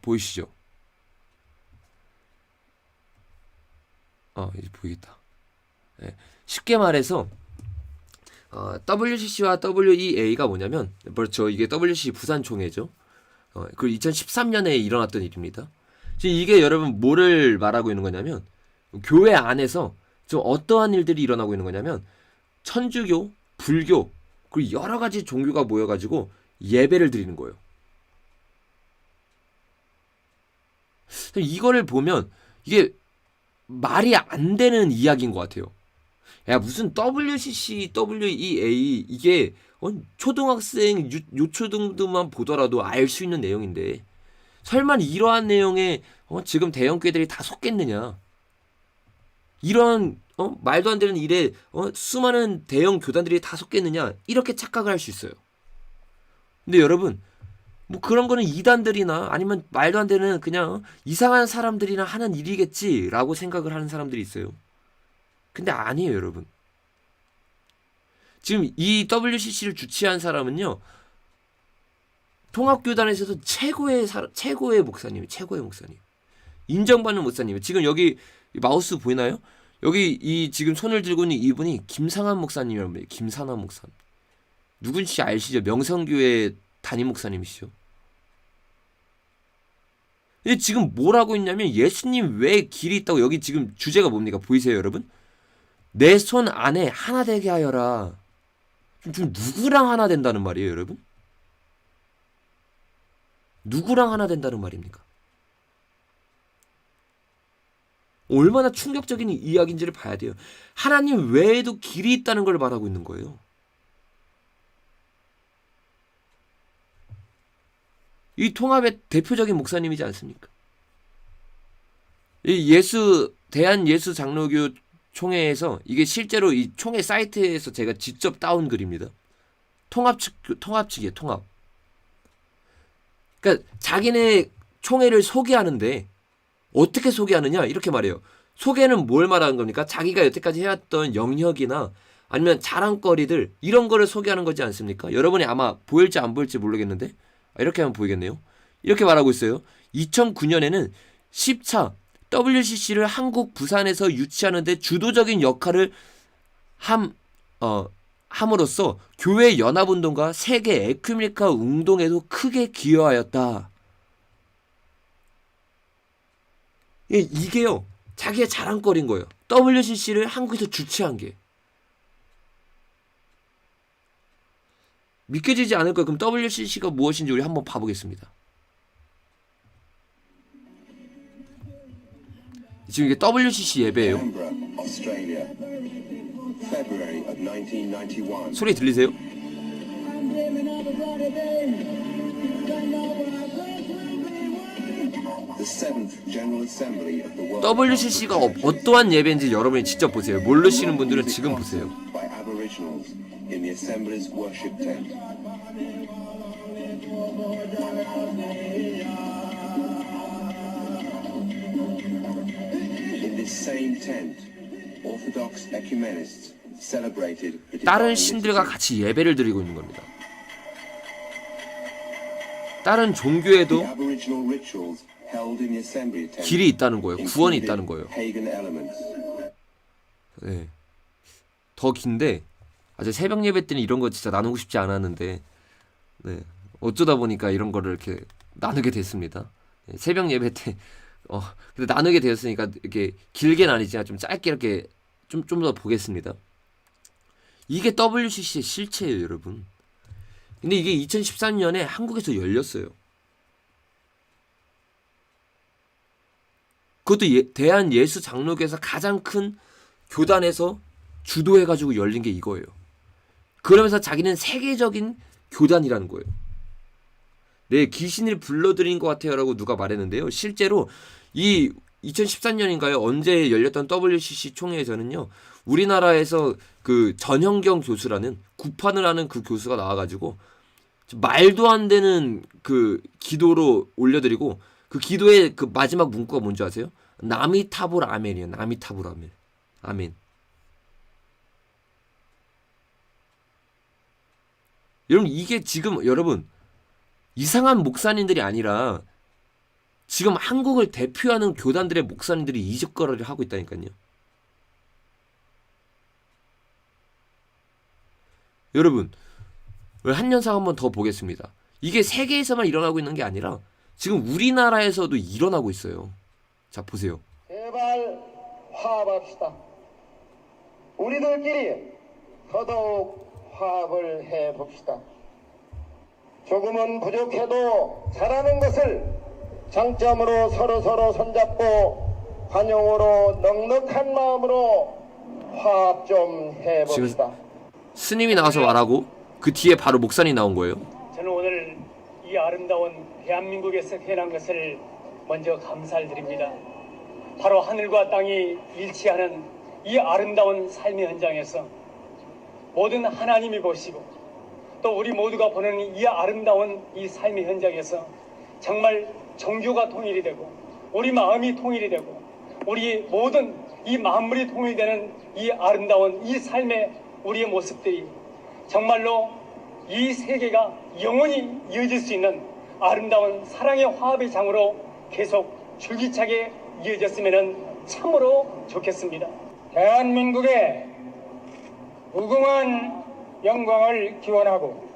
S1: 보이시죠? 이제 보이겠다. 네. 쉽게 말해서 WCC와 WEA가 뭐냐면 그렇죠. 이게 WCC 부산총회죠. 그리고 2013년에 일어났던 일입니다. 지금 이게 여러분 뭐를 말하고 있는 거냐면 교회 안에서 좀 어떠한 일들이 일어나고 있는 거냐면 천주교, 불교 그리고 여러 가지 종교가 모여가지고 예배를 드리는 거예요. 이거를 보면 이게 말이 안 되는 이야기인 것 같아요. 야 무슨 WCC, WEA 이게 초등학생 요초등도만 보더라도 알 수 있는 내용인데 설마 이러한 내용에 지금 대형교회들이 다 속겠느냐? 이런 말도 안 되는 일에 수많은 대형 교단들이 다 속겠느냐? 이렇게 착각을 할 수 있어요. 근데 여러분 뭐 그런 거는 이단들이나 아니면 말도 안 되는 그냥 이상한 사람들이나 하는 일이겠지라고 생각을 하는 사람들이 있어요. 근데 아니에요, 여러분. 지금 이 WCC를 주최한 사람은요. 통합교단에서도 최고의 목사님, 최고의 목사님. 인정받는 목사님. 지금 여기 마우스 보이나요? 여기 이 지금 손을 들고 있는 이분이 김상한 목사님이란 말이에요. 김상한 목사님. 누군지 아시죠? 명성교회 담임 목사님이시죠. 근데 지금 뭘 하고 있냐면 예수님 외에 길이 있다고. 여기 지금 주제가 뭡니까? 보이세요 여러분? 내 손 안에 하나 되게 하여라. 지금 누구랑 하나 된다는 말이에요 여러분? 누구랑 하나 된다는 말입니까? 얼마나 충격적인 이야기인지를 봐야 돼요. 하나님 외에도 길이 있다는 걸 말하고 있는 거예요. 이 통합의 대표적인 목사님이지 않습니까? 이 대한 예수 장로교 총회에서, 이게 실제로 이 총회 사이트에서 제가 직접 따온 글입니다. 통합 측이에요, 통합. 그러니까 자기네 총회를 소개하는데 어떻게 소개하느냐 이렇게 말해요. 소개는 뭘 말하는 겁니까? 자기가 여태까지 해왔던 영역이나 아니면 자랑거리들, 이런 거를 소개하는 거지 않습니까? 여러분이 아마 보일지 안 보일지 모르겠는데 이렇게 하면 보이겠네요. 이렇게 말하고 있어요. 2009년에는 10차 WCC를 한국 부산에서 유치하는 데 주도적인 역할을 함으로써 교회 연합운동과 세계 에큐메니카 운동에도 크게 기여하였다. 이게요, 자기의 자랑거리인 거예요. WCC를 한국에서 주최한 게. 믿겨지지 않을 거예요. 그럼 WCC가 무엇인지 우리 한번 봐보겠습니다. 지금 이게 WCC 예배예요. 소리 들리세요? WCC가 어떠한 예배인지 여러분이 직접 보세요. 모르시는 분들은 지금 보세요. 다른 신들과 같이 예배를 드리고 있는 겁니다. 다른 종교에도 길이 있다는 거예요. 구원이 있다는 거예요. 네. 더 긴데 아직 새벽 예배 때는 이런 거 진짜 나누고 싶지 않았는데, 네. 어쩌다 보니까 이런 거를 이렇게 나누게 됐습니다. 네. 새벽 예배 때 근데 나누게 되었으니까 이렇게 길게는 아니지만 좀 짧게 이렇게 좀 더 보겠습니다. 이게 WCC의 실체예요, 여러분. 근데 이게 2013년에 한국에서 열렸어요. 그것도 대한 예수 장로교에서 가장 큰 교단에서 주도해가지고 열린 게 이거예요. 그러면서 자기는 세계적인 교단이라는 거예요. 네, 귀신을 불러들인 것 같아요 라고 누가 말했는데요. 실제로 이 2013년인가요? 언제 열렸던 WCC 총회에서는요, 우리나라에서 그 전형경 교수라는, 구판을 하는 그 교수가 나와가지고 말도 안 되는 그 기도로 올려드리고, 그 기도의 그 마지막 문구가 뭔지 아세요? 나미타불 아멘이에요. 나미타불 아멘. 아멘. 여러분, 이게 지금 여러분 이상한 목사님들이 아니라 지금 한국을 대표하는 교단들의 목사님들이 이 짓거리를 하고 있다니까요. 여러분, 한 영상 한번 더 보겠습니다. 이게 세계에서만 일어나고 있는 게 아니라 지금 우리나라에서도 일어나고 있어요. 자, 보세요.
S2: 제발 화합합시다. 우리들끼리 더더욱 화합을 해봅시다. 조금은 부족해도 잘하는 것을 장점으로 서로 손잡고 관용으로 넉넉한 마음으로 화합 좀 해봅시다.
S1: 스님이 나와서 말하고 그 뒤에 바로 목사님 나온 거예요.
S3: 저는 오늘 이 아름다운 대한민국에서 태어난 것을 먼저 감사를 드립니다. 바로 하늘과 땅이 일치하는 이 아름다운 삶의 현장에서 모든 하나님이 보시고 또 우리 모두가 보는 이 아름다운 이 삶의 현장에서 정말 종교가 통일이 되고 우리 마음이 통일이 되고 우리 모든 이 만물이 통일되는 이 아름다운 이 삶의 우리의 모습들이 정말로 이 세계가 영원히 이어질 수 있는 아름다운 사랑의 화합의 장으로 계속 줄기차게 이어졌으면 참으로 좋겠습니다. 대한민국의 무궁한 영광을 기원하고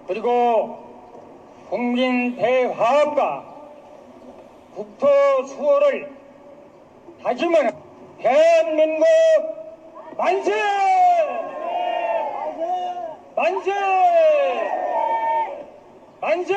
S3: 그리고 국민 대화합과
S2: 국토 수호를 다짐하는 대한민국 만세! 만세! 만세!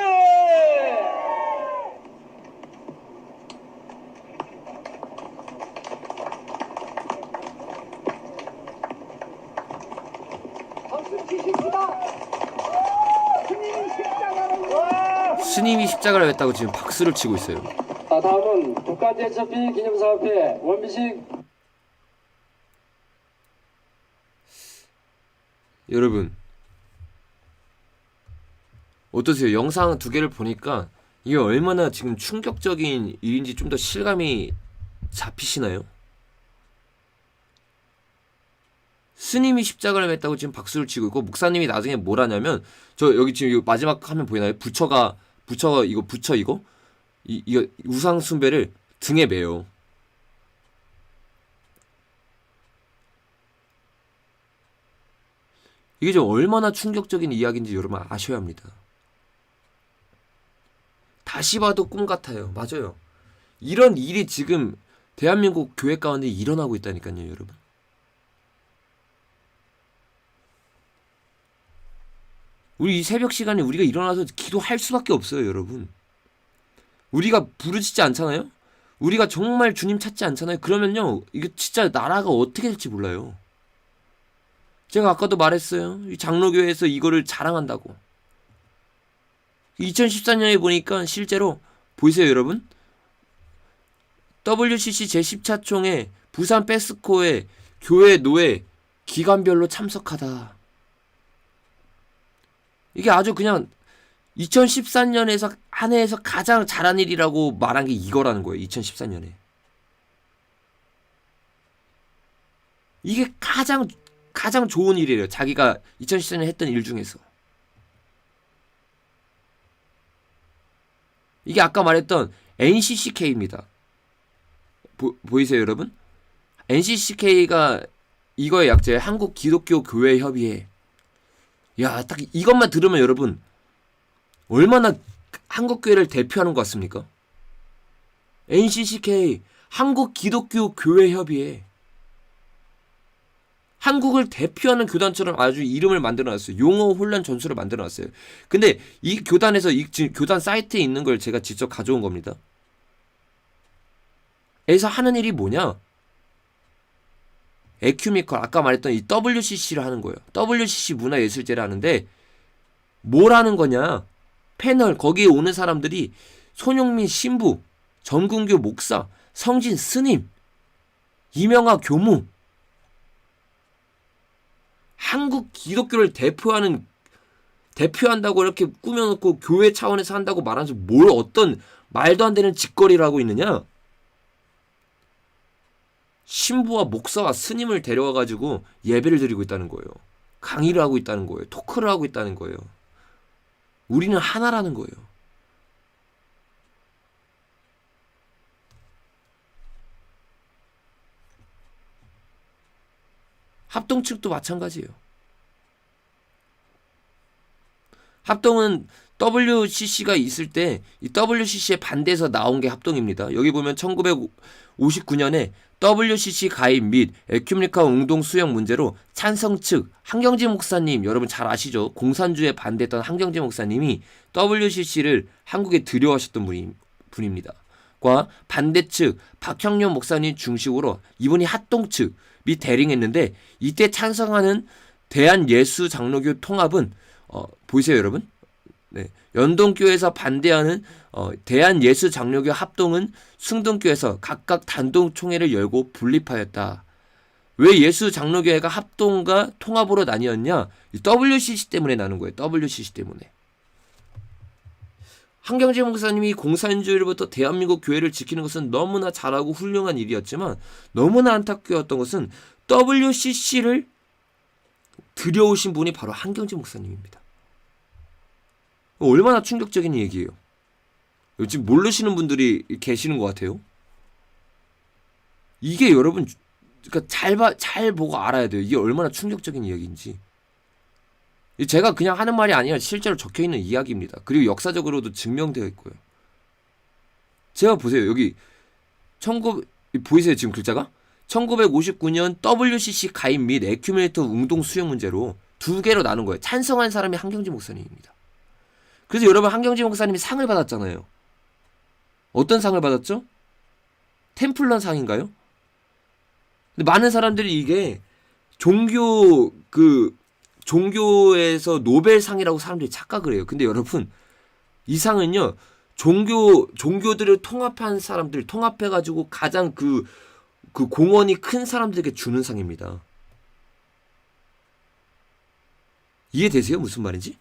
S1: 스님이 십자가를 했다고 지금 박수를 치고 있어요.
S3: 다음은 북한대첩비 기념사업회 원비식.
S1: 여러분 어떠세요? 영상 두 개를 보니까 이게 얼마나 지금 충격적인 일인지 좀 더 실감이 잡히시나요? 스님이 십자가를 맸다고 지금 박수를 치고 있고, 목사님이 나중에 뭘 하냐면, 저 여기 지금 이 마지막 화면 보이나요? 부처가 이거 부처 이거 우상 숭배를 등에 매요. 이게 좀 얼마나 충격적인 이야기인지 여러분 아셔야 합니다. 다시 봐도 꿈 같아요. 맞아요. 이런 일이 지금 대한민국 교회 가운데 일어나고 있다니까요, 여러분. 우리 이 새벽 시간에 우리가 일어나서 기도할 수밖에 없어요, 여러분. 우리가 부르짖지 않잖아요? 우리가 정말 주님 찾지 않잖아요? 그러면요, 이게 진짜 나라가 어떻게 될지 몰라요. 제가 아까도 말했어요. 이 장로교회에서 이거를 자랑한다고. 2014년에 보니까 실제로 보이세요, 여러분? WCC 제10차총회 부산 페스코에 교회 노회 기관별로 참석하다. 이게 아주 그냥 2014년에서 한 해에서 가장 잘한 일이라고 말한 게 이거라는 거예요. 2014년에. 이게 가장 좋은 일이에요. 자기가 2014년에 했던 일 중에서. 이게 아까 말했던 NCCK입니다. 보이세요, 여러분? NCCK가 이거의 약자예요. 한국 기독교 교회 협의회. 야, 딱 이것만 들으면 여러분 얼마나 한국 교회를 대표하는 것 같습니까? NCCK, 한국 기독교 교회 협의회. 한국을 대표하는 교단처럼 아주 이름을 만들어놨어요. 용어 혼란 전술을 만들어놨어요. 근데 이 교단에서 지금 교단 사이트에 있는 걸 제가 직접 가져온 겁니다. 여기서 하는 일이 뭐냐? 에큐미컬, 아까 말했던 이 WCC를 하는 거예요. WCC 문화예술제를 하는데 뭘 하는 거냐? 패널, 거기에 오는 사람들이 손용민 신부, 전근교 목사, 성진 스님, 이명하 교무, 한국 기독교를 대표한다고 이렇게 꾸며놓고 교회 차원에서 한다고 말하면서 뭘 어떤 말도 안 되는 짓거리를 하고 있느냐? 신부와 목사와 스님을 데려와가지고 예배를 드리고 있다는 거예요. 강의를 하고 있다는 거예요. 토크를 하고 있다는 거예요. 우리는 하나라는 거예요. 합동 측도 마찬가지예요. 합동은 WCC가 있을 때 이 WCC에 반대해서 나온 게 합동입니다. 여기 보면 1959년에 WCC 가입 및 에큐메니카 운동 수용 문제로 찬성 측 한경지 목사님, 여러분 잘 아시죠? 공산주의에 반대했던 한경지 목사님이 WCC를 한국에 들여오셨던 분입니다. 과 반대 측 박형룡 목사님 중심으로 이분이 합동 측 및 대ring했는데, 이때 찬성하는 대한예수장로교 통합은 보이세요, 여러분? 네. 연동교에서 반대하는 대한예수장로교 합동은 승동교에서 각각 단독총회를 열고 분립하였다. 왜 예수장로교회가 합동과 통합으로 나뉘었냐? WCC 때문에 나는 거예요. WCC 때문에. 한경재 목사님이 공산주의로부터 대한민국 교회를 지키는 것은 너무나 잘하고 훌륭한 일이었지만, 너무나 안타까웠던 것은 WCC를 들여오신 분이 바로 한경재 목사님입니다. 얼마나 충격적인 얘기예요. 지금 모르시는 분들이 계시는 것 같아요. 이게 여러분, 그러니까 잘 보고 알아야 돼요. 이게 얼마나 충격적인 이야기인지. 제가 그냥 하는 말이 아니라 실제로 적혀있는 이야기입니다. 그리고 역사적으로도 증명되어 있고요. 제가 보세요. 여기 19 보이세요 지금 글자가? 1959년 WCC 가입 및 에큐메니터 운동 수용 문제로 두 개로 나눈 거예요. 찬성한 사람이 한경지 목사님입니다. 그래서 여러분 한경지 목사님이 상을 받았잖아요. 어떤 상을 받았죠? 템플런 상인가요? 근데 많은 사람들이 이게 종교에서 노벨상이라고 사람들이 착각을 해요. 근데 여러분 이 상은요 종교들을 통합한 사람들 통합해가지고 가장 그 공헌이 큰 사람들에게 주는 상입니다. 이해되세요? 무슨 말인지?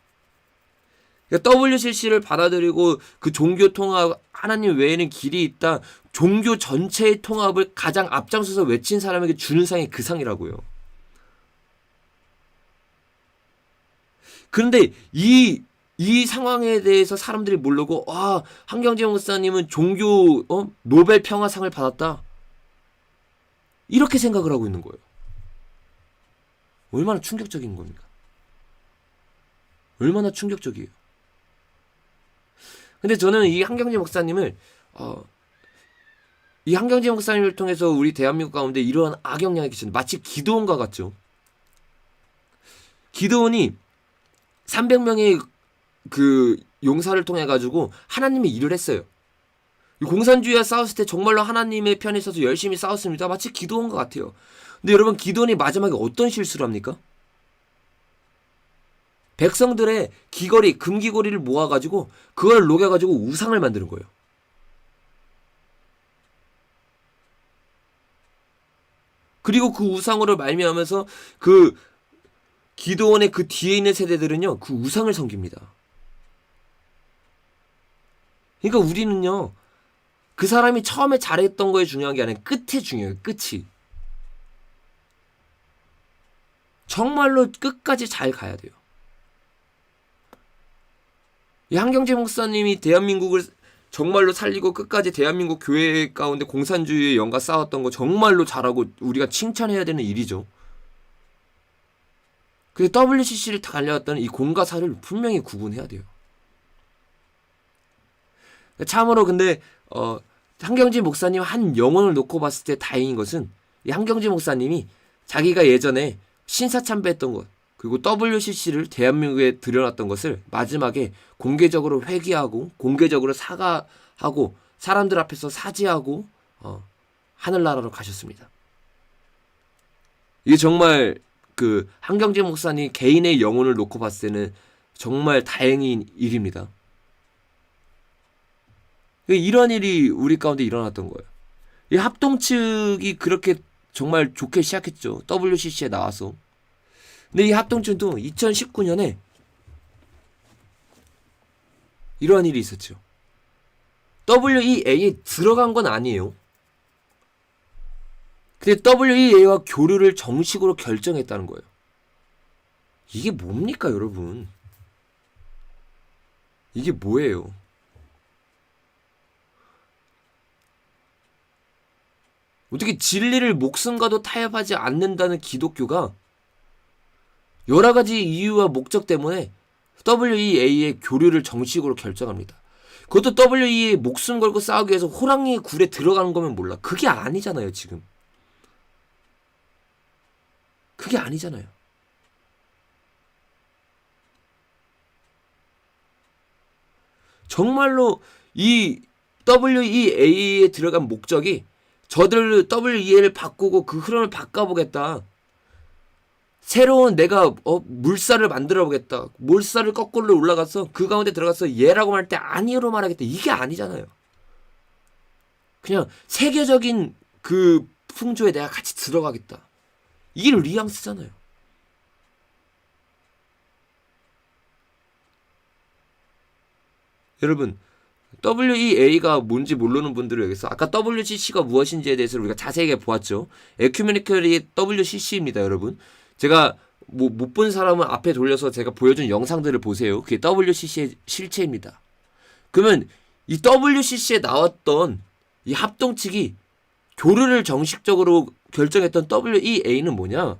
S1: 그러니까 WCC를 받아들이고 그 종교 통합 하나님 외에는 길이 있다. 종교 전체의 통합을 가장 앞장서서 외친 사람에게 주는 상이 그 상이라고요. 그런데 이 상황에 대해서 사람들이 모르고 한경재 목사님은 종교 노벨 평화상을 받았다. 이렇게 생각을 하고 있는 거예요. 얼마나 충격적인 겁니까? 얼마나 충격적이에요. 근데 저는 이 한경재 목사님을 이 한경재 목사님을 통해서 우리 대한민국 가운데 이러한 악영향이 끼치는 마치 기드온과 같죠. 기드온이 300명의 그 용사를 통해 가지고 하나님의 일을 했어요. 공산주의와 싸웠을 때 정말로 하나님의 편에 서서 열심히 싸웠습니다. 마치 기드온과 같아요. 근데 여러분 기드온이 마지막에 어떤 실수를 합니까? 백성들의 금귀고리를 모아가지고 그걸 녹여가지고 우상을 만드는 거예요. 그리고 그 우상으로 말미암아서 그 기드온의 그 뒤에 있는 세대들은요 그 우상을 섬깁니다. 그러니까 우리는요 그 사람이 처음에 잘했던 거에 중요한 게 아니라 끝에 중요해요. 끝이 정말로 끝까지 잘 가야 돼요. 이 한경재 목사님이 대한민국을 정말로 살리고 끝까지 대한민국 교회 가운데 공산주의의 영과 싸웠던 거 정말로 잘하고 우리가 칭찬해야 되는 일이죠. 그래서 WCC를 달려왔던 이 공과 사를 분명히 구분해야 돼요. 참으로 근데 한경재 목사님 한 영혼을 놓고 봤을 때 다행인 것은 이 한경재 목사님이 자기가 예전에 신사참배했던 것 그리고 WCC를 대한민국에 들여놨던 것을 마지막에 공개적으로 회개하고 공개적으로 사과하고 사람들 앞에서 사죄하고 하늘나라로 가셨습니다. 이게 정말 그 한경재 목사님 개인의 영혼을 놓고 봤을 때는 정말 다행인 일입니다. 이런 일이 우리 가운데 일어났던 거예요. 이 합동 측이 그렇게 정말 좋게 시작했죠. WCC에 나와서. 근데 이 합동 측도 2019년에 이러한 일이 있었죠. WEA에 들어간 건 아니에요. 근데 WEA와 교류를 정식으로 결정했다는 거예요. 이게 뭡니까, 여러분? 이게 뭐예요? 어떻게 진리를 목숨과도 타협하지 않는다는 기독교가 여러 가지 이유와 목적 때문에 WEA의 교류를 정식으로 결정합니다. 그것도 WEA에 목숨 걸고 싸우기 위해서 호랑이의 굴에 들어가는 거면 몰라. 그게 아니잖아요, 지금. 그게 아니잖아요. 정말로 이 WEA에 들어간 목적이 저들 WEA를 바꾸고 그 흐름을 바꿔보겠다. 새로운 내가 물살을 만들어보겠다. 물살을 거꾸로 올라가서 그 가운데 들어가서 얘라고 말 때 아니로 말하겠다. 이게 아니잖아요. 그냥 세계적인 그 풍조에 내가 같이 들어가겠다. 이게 뉘앙스잖아요. 여러분 WEA가 뭔지 모르는 분들을 위해서 아까 WCC가 무엇인지에 대해서 우리가 자세하게 보았죠. 에큐메니컬이 WCC입니다, 여러분. 제가 못 본 사람은 앞에 돌려서 제가 보여준 영상들을 보세요. 그게 WCC의 실체입니다. 그러면 이 WCC에 나왔던 이 합동 측이 교류를 정식적으로 결정했던 WEA는 뭐냐?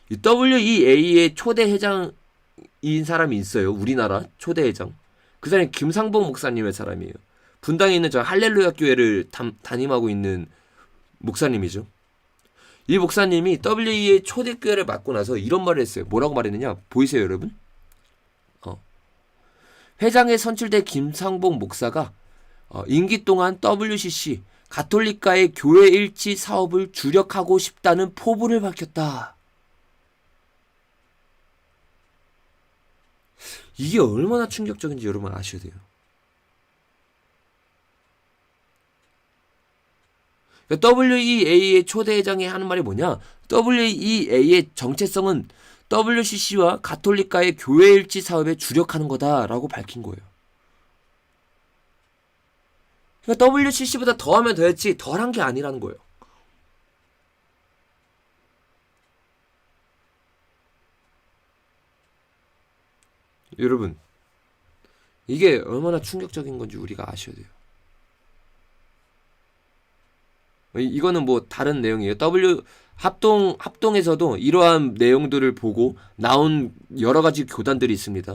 S1: 이 WEA의 초대 회장인 사람이 있어요. 우리나라 초대 회장. 그 사람이 김상봉 목사님의 사람이에요. 분당에 있는 저 할렐루야 교회를 담임하고 있는 목사님이죠. 이 목사님이 WE의 초대교회를 맡고 나서 이런 말을 했어요. 뭐라고 말했느냐? 보이세요, 여러분? 회장에 선출된 김상복 목사가 임기 동안 WCC 가톨릭과의 교회 일치 사업을 주력하고 싶다는 포부를 밝혔다. 이게 얼마나 충격적인지 여러분 아셔야 돼요. WEA의 초대회장이 하는 말이 뭐냐? WEA의 정체성은 WCC와 가톨릭과의 교회 일치 사업에 주력하는 거다라고 밝힌 거예요. 그러니까 WCC보다 더하면 더했지 덜한 게 아니라는 거예요. 여러분, 이게 얼마나 충격적인 건지 우리가 아셔야 돼요. 이거는 뭐 다른 내용이에요. 합동에서도 이러한 내용들을 보고 나온 여러 가지 교단들이 있습니다.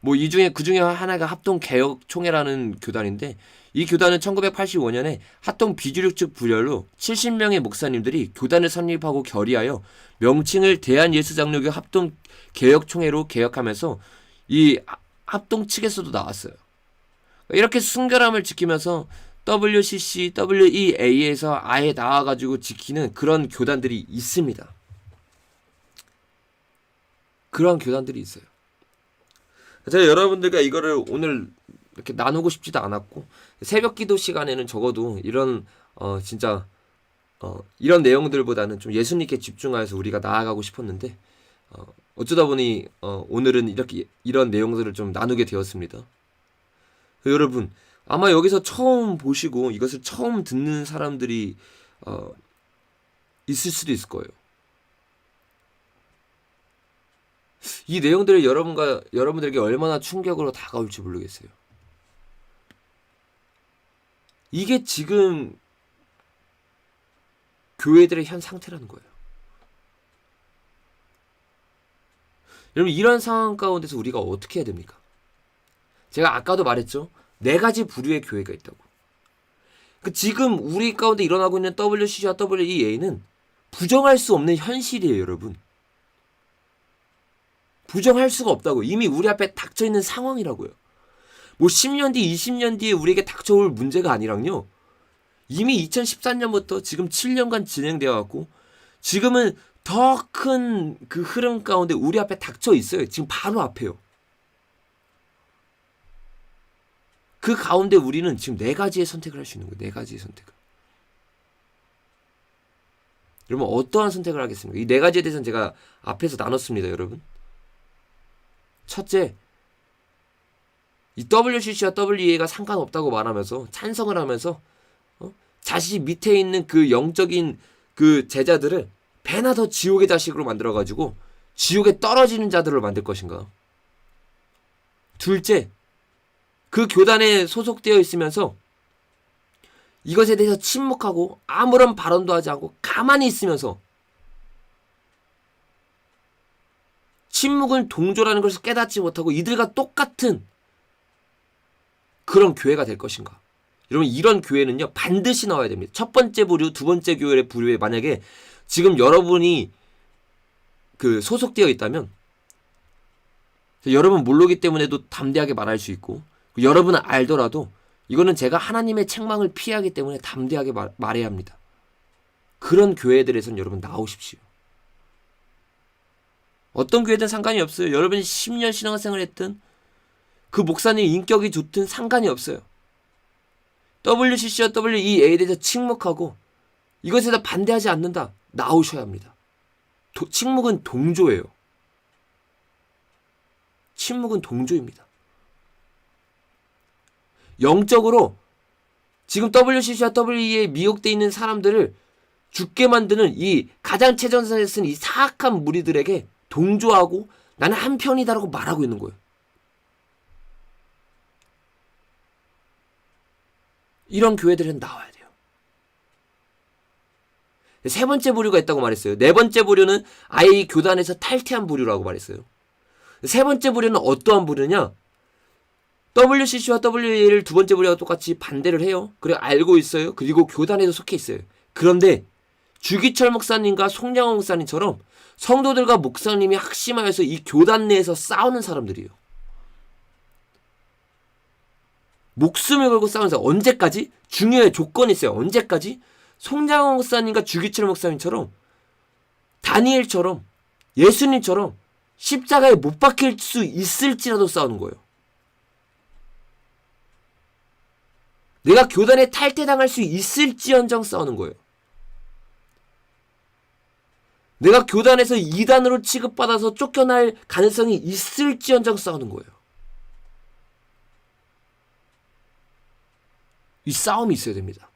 S1: 뭐 그 중에 하나가 합동개혁총회라는 교단인데, 이 교단은 1985년에 합동 비주류 측 분열로 70명의 목사님들이 교단을 설립하고 결의하여 명칭을 대한예수장로교 합동개혁총회로 개혁하면서 이 합동 측에서도 나왔어요. 이렇게 순결함을 지키면서 WCC, WEA에서 아예 나와가지고 지키는 그런 교단들이 있습니다. 그런 교단들이 있어요. 제가 여러분들과 이거를 오늘 이렇게 나누고 싶지도 않았고, 새벽 기도 시간에는 적어도 이런 진짜 이런 내용들보다는 좀 예수님께 집중하여서 우리가 나아가고 싶었는데, 어쩌다 보니 오늘은 이렇게 이런 내용들을 좀 나누게 되었습니다. 여러분, 아마 여기서 처음 보시고 이것을 처음 듣는 사람들이 있을 수도 있을 거예요. 이 내용들이 여러분들에게 얼마나 충격으로 다가올지 모르겠어요. 이게 지금 교회들의 현 상태라는 거예요. 여러분, 이런 상황 가운데서 우리가 어떻게 해야 됩니까? 제가 아까도 말했죠. 4가지 부류의 교회가 있다고. 지금 우리 가운데 일어나고 있는 WCC와 WEA는 부정할 수 없는 현실이에요, 여러분. 부정할 수가 없다고. 이미 우리 앞에 닥쳐있는 상황이라고요. 뭐 10년 뒤, 20년 뒤에 우리에게 닥쳐올 문제가 아니랑요. 이미 2014년부터 지금 7년간 진행되어 왔고, 지금은 더 큰 그 흐름 가운데 우리 앞에 닥쳐 있어요. 지금 바로 앞에요. 그 가운데 우리는 지금 4가지의 선택을 할 수 있는 거예요. 4가지의 선택을. 여러분, 어떠한 선택을 하겠습니까? 이 4가지에 대해서는 제가 앞에서 나눴습니다, 여러분. 첫째, 이 WCC와 WEA가 상관없다고 말하면서 찬성을 하면서 자신이 밑에 있는 그 영적인 그 제자들을 배나 더 지옥의 자식으로 만들어가지고 지옥에 떨어지는 자들을 만들 것인가? 둘째, 그 교단에 소속되어 있으면서 이것에 대해서 침묵하고 아무런 발언도 하지 않고 가만히 있으면서 침묵은 동조라는 것을 깨닫지 못하고 이들과 똑같은 그런 교회가 될 것인가? 여러분, 이런 교회는요 반드시 나와야 됩니다. 첫 번째 부류, 두 번째 교회의 부류에 만약에 지금 여러분이 그 소속되어 있다면, 여러분 모르기 때문에도 담대하게 말할 수 있고, 여러분은 알더라도 이거는 제가 하나님의 책망을 피하기 때문에 담대하게 말해야 합니다. 그런 교회들에선 여러분 나오십시오. 어떤 교회든 상관이 없어요. 여러분이 10년 신앙생활을 했든 그 목사님 인격이 좋든 상관이 없어요. WCC와 WEA에 대해서 침묵하고 이것에 대해서 반대하지 않는다. 나오셔야 합니다. 침묵은 동조예요. 침묵은 동조입니다. 영적으로 지금 WCC와 WEA에 미혹되어 있는 사람들을 죽게 만드는 이 가장 최전선에 쓴 이 사악한 무리들에게 동조하고 나는 한편이다라고 말하고 있는 거예요. 이런 교회들은 나와야 돼요. 세 번째 부류가 있다고 말했어요. 네 번째 부류는 아예 이 교단에서 탈퇴한 부류라고 말했어요. 세 번째 부류는 어떠한 부류냐? WCC와 WA를 두 번째 부류와 똑같이 반대를 해요. 그리고 알고 있어요. 그리고 교단에도 속해 있어요. 그런데 주기철 목사님과 송량호 목사님처럼 성도들과 목사님이 확심하여서 이 교단 내에서 싸우는 사람들이에요. 목숨을 걸고 싸우는 사람. 언제까지? 중요해. 조건이 있어요. 언제까지? 송량호 목사님과 주기철 목사님처럼 다니엘처럼 예수님처럼 십자가에 못 박힐 수 있을지라도 싸우는 거예요. 내가 교단에 탈퇴당할 수 있을지언정 싸우는 거예요. 내가 교단에서 이단으로 취급받아서 쫓겨날 가능성이 있을지언정 싸우는 거예요. 이 싸움이 있어야 됩니다.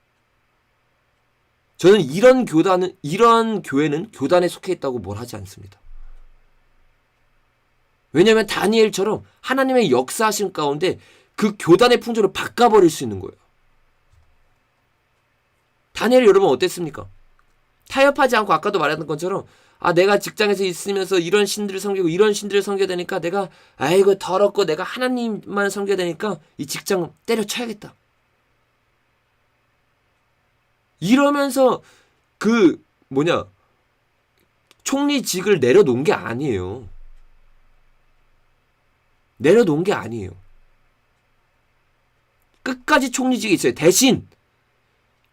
S1: 저는 이런 교회는 교단에 속해 있다고 뭘 하지 않습니다. 왜냐하면 다니엘처럼 하나님의 역사하심 가운데 그 교단의 풍조를 바꿔버릴 수 있는 거예요. 다니엘 여러분 어땠습니까? 타협하지 않고 아까도 말했던 것처럼 내가 직장에서 있으면서 이런 신들을 섬기고 이런 신들을 섬겨야 되니까 내가 아이고 더럽고 내가 하나님만 섬겨야 되니까 이 직장 때려쳐야겠다. 이러면서 총리직을 내려놓은 게 아니에요. 내려놓은 게 아니에요. 끝까지 총리직이 있어요. 대신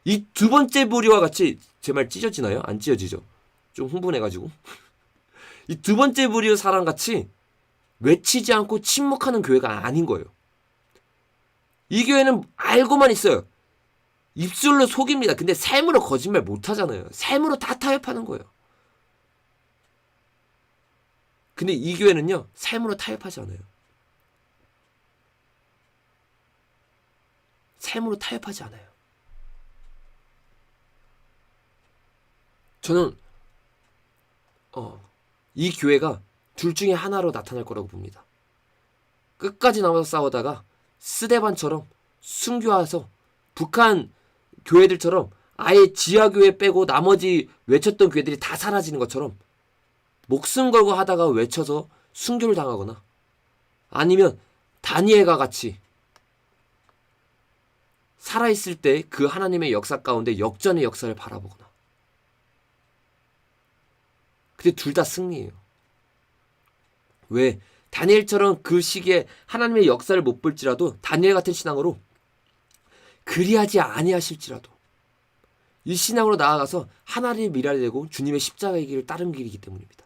S1: 이 두 번째 부류와 같이 제 말 찢어지나요? 안 찢어지죠? 좀 흥분해가지고 이 두 번째 부류 사람같이 외치지 않고 침묵하는 교회가 아닌 거예요. 이 교회는 알고만 있어요. 입술로 속입니다. 근데 삶으로 거짓말 못하잖아요. 삶으로 다 타협하는 거예요. 근데 이 교회는요, 삶으로 타협하지 않아요. 삶으로 타협하지 않아요. 저는 이 교회가 둘 중에 하나로 나타날 거라고 봅니다. 끝까지 남아서 싸우다가 스데반처럼 순교해서 북한 교회들처럼 아예 지하교회 빼고 나머지 외쳤던 교회들이 다 사라지는 것처럼 목숨 걸고 하다가 외쳐서 순교를 당하거나 아니면 다니엘과 같이 살아있을 때 그 하나님의 역사 가운데 역전의 역사를 바라보거나. 근데 둘 다 승리예요. 왜? 다니엘처럼 그 시기에 하나님의 역사를 못 볼지라도 다니엘 같은 신앙으로 그리하지 아니하실지라도 이 신앙으로 나아가서 하나님의 미랄이 되고 주님의 십자가의 길을 따른 길이기 때문입니다.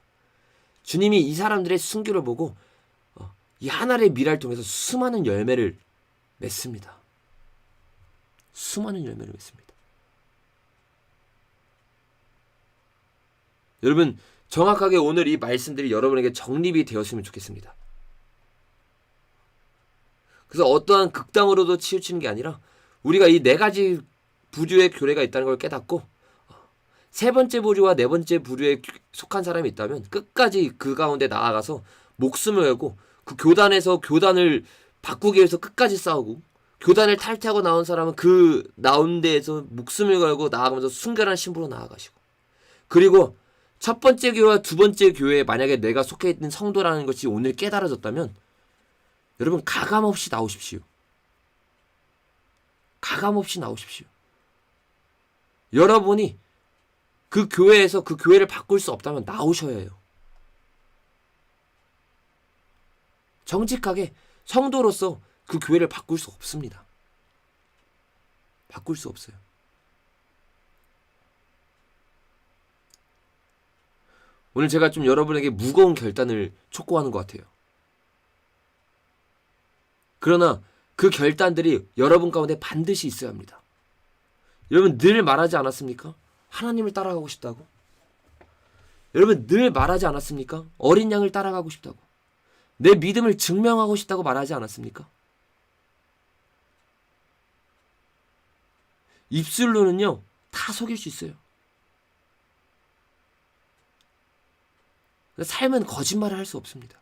S1: 주님이 이 사람들의 순교를 보고 이 하나님의 미랄을 통해서 수많은 열매를 맺습니다. 수많은 열매를 맺습니다. 여러분 정확하게 오늘 이 말씀들이 여러분에게 정립이 되었으면 좋겠습니다. 그래서 어떠한 극단으로도 치우치는 게 아니라 우리가 이 네 가지 부류의 교회가 있다는 걸 깨닫고 세 번째 부류와 네 번째 부류에 속한 사람이 있다면 끝까지 그 가운데 나아가서 목숨을 걸고 그 교단에서 교단을 바꾸기 위해서 끝까지 싸우고 교단을 탈퇴하고 나온 사람은 그 나온 데에서 목숨을 걸고 나아가면서 순결한 신부로 나아가시고 그리고 첫 번째 교회와 두 번째 교회에 만약에 내가 속해 있는 성도라는 것이 오늘 깨달아졌다면 여러분 가감없이 나오십시오. 가감없이 나오십시오. 여러분이 그 교회에서 그 교회를 바꿀 수 없다면 나오셔야 해요. 정직하게 성도로서 그 교회를 바꿀 수 없습니다. 바꿀 수 없어요. 오늘 제가 좀 여러분에게 무거운 결단을 촉구하는 것 같아요. 그러나 그 결단들이 여러분 가운데 반드시 있어야 합니다. 여러분 늘 말하지 않았습니까? 하나님을 따라가고 싶다고. 여러분 늘 말하지 않았습니까? 어린 양을 따라가고 싶다고. 내 믿음을 증명하고 싶다고 말하지 않았습니까? 입술로는요 다 속일 수 있어요. 삶은 거짓말을 할 수 없습니다.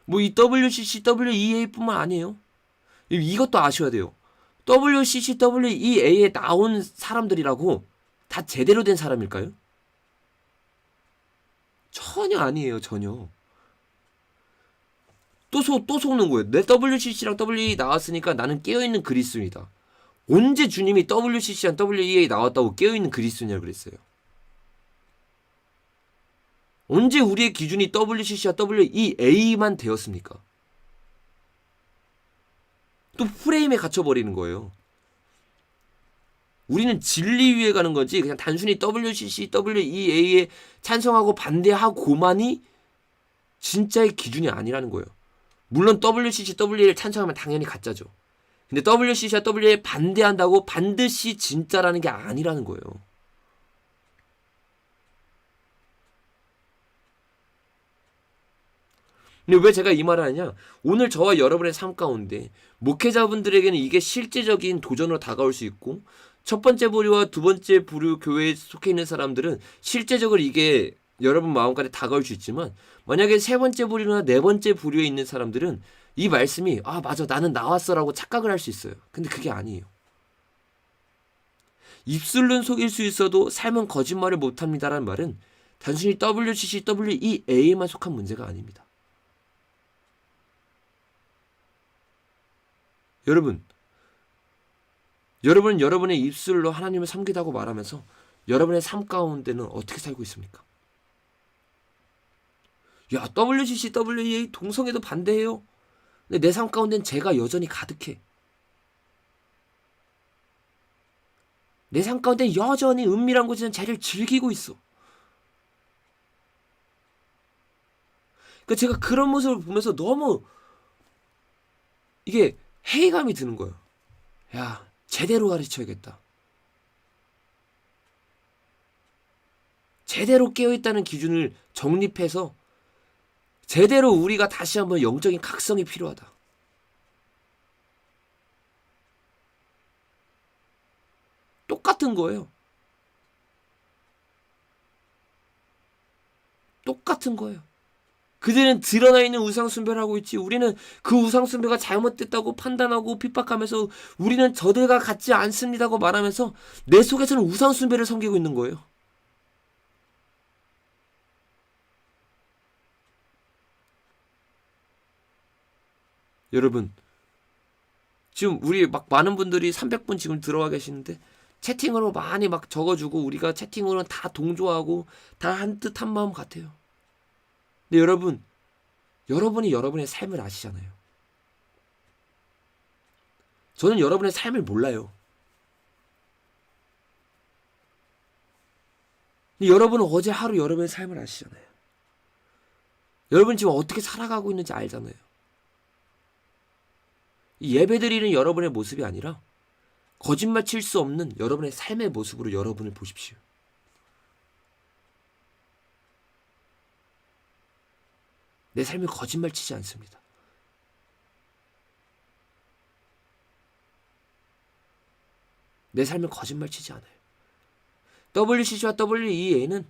S1: 뭐 이 WCC, WEA뿐만 아니에요. 이것도 아셔야 돼요. WCC, WEA에 나온 사람들이라고 다 제대로 된 사람일까요? 전혀 아니에요. 전혀. 또 속는 거예요. 내 WCC랑 WEA 나왔으니까 나는 깨어있는 그리스도인이다. 언제 주님이 WCC랑 WEA 나왔다고 깨어있는 그리스도인이라고 그랬어요? 언제 우리의 기준이 WCC와 WEA만 되었습니까? 또 프레임에 갇혀버리는 거예요. 우리는 진리 위에 가는 거지 그냥 단순히 WCC, WEA에 찬성하고 반대하고만이 진짜의 기준이 아니라는 거예요. 물론 WCC, WEA를 찬성하면 당연히 가짜죠. 근데 WCC와 WEA에 반대한다고 반드시 진짜라는 게 아니라는 거예요. 근데 왜 제가 이 말을 하냐? 오늘 저와 여러분의 삶 가운데 목회자분들에게는 이게 실제적인 도전으로 다가올 수 있고 첫 번째 부류와 두 번째 부류 교회에 속해 있는 사람들은 실제적으로 이게 여러분 마음까지 다가올 수 있지만 만약에 세 번째 부류나 네 번째 부류에 있는 사람들은 이 말씀이 아 맞아 나는 나왔어라고 착각을 할 수 있어요. 근데 그게 아니에요. 입술은 속일 수 있어도 삶은 거짓말을 못합니다라는 말은 단순히 WCC, WEA에만 속한 문제가 아닙니다. 여러분은 여러분의 입술로 하나님을 섬기다고 말하면서 여러분의 삶 가운데는 어떻게 살고 있습니까? 야, WCC, WEA 동성애도 반대해요. 근데 내 삶 가운데는 죄가 여전히 가득해. 내 삶 가운데 여전히 은밀한 곳에는 죄를 즐기고 있어. 그러니까 제가 그런 모습을 보면서 너무 이게 회의감이 드는 거예요. 야, 제대로 가르쳐야겠다. 제대로 깨어있다는 기준을 정립해서 제대로 우리가 다시 한번 영적인 각성이 필요하다. 똑같은 거예요. 똑같은 거예요. 그들은 드러나 있는 우상숭배를 하고 있지 우리는 그 우상숭배가 잘못됐다고 판단하고 핍박하면서 우리는 저들과 같지 않습니다고 말하면서 내 속에서는 우상숭배를 섬기고 있는 거예요. 여러분 지금 우리 막 많은 분들이 300분 지금 들어와 계시는데 채팅으로 많이 막 적어주고 우리가 채팅으로는 다 동조하고 다 한 뜻 한 마음 같아요. 근데 여러분이 여러분의 삶을 아시잖아요. 저는 여러분의 삶을 몰라요. 근데 여러분은 어제 하루 여러분의 삶을 아시잖아요. 여러분 지금 어떻게 살아가고 있는지 알잖아요. 이 예배드리는 여러분의 모습이 아니라 거짓말 칠 수 없는 여러분의 삶의 모습으로 여러분을 보십시오. 내 삶이 거짓말 치지 않습니다. 내 삶은 거짓말 치지 않아요. WCC와 WEA는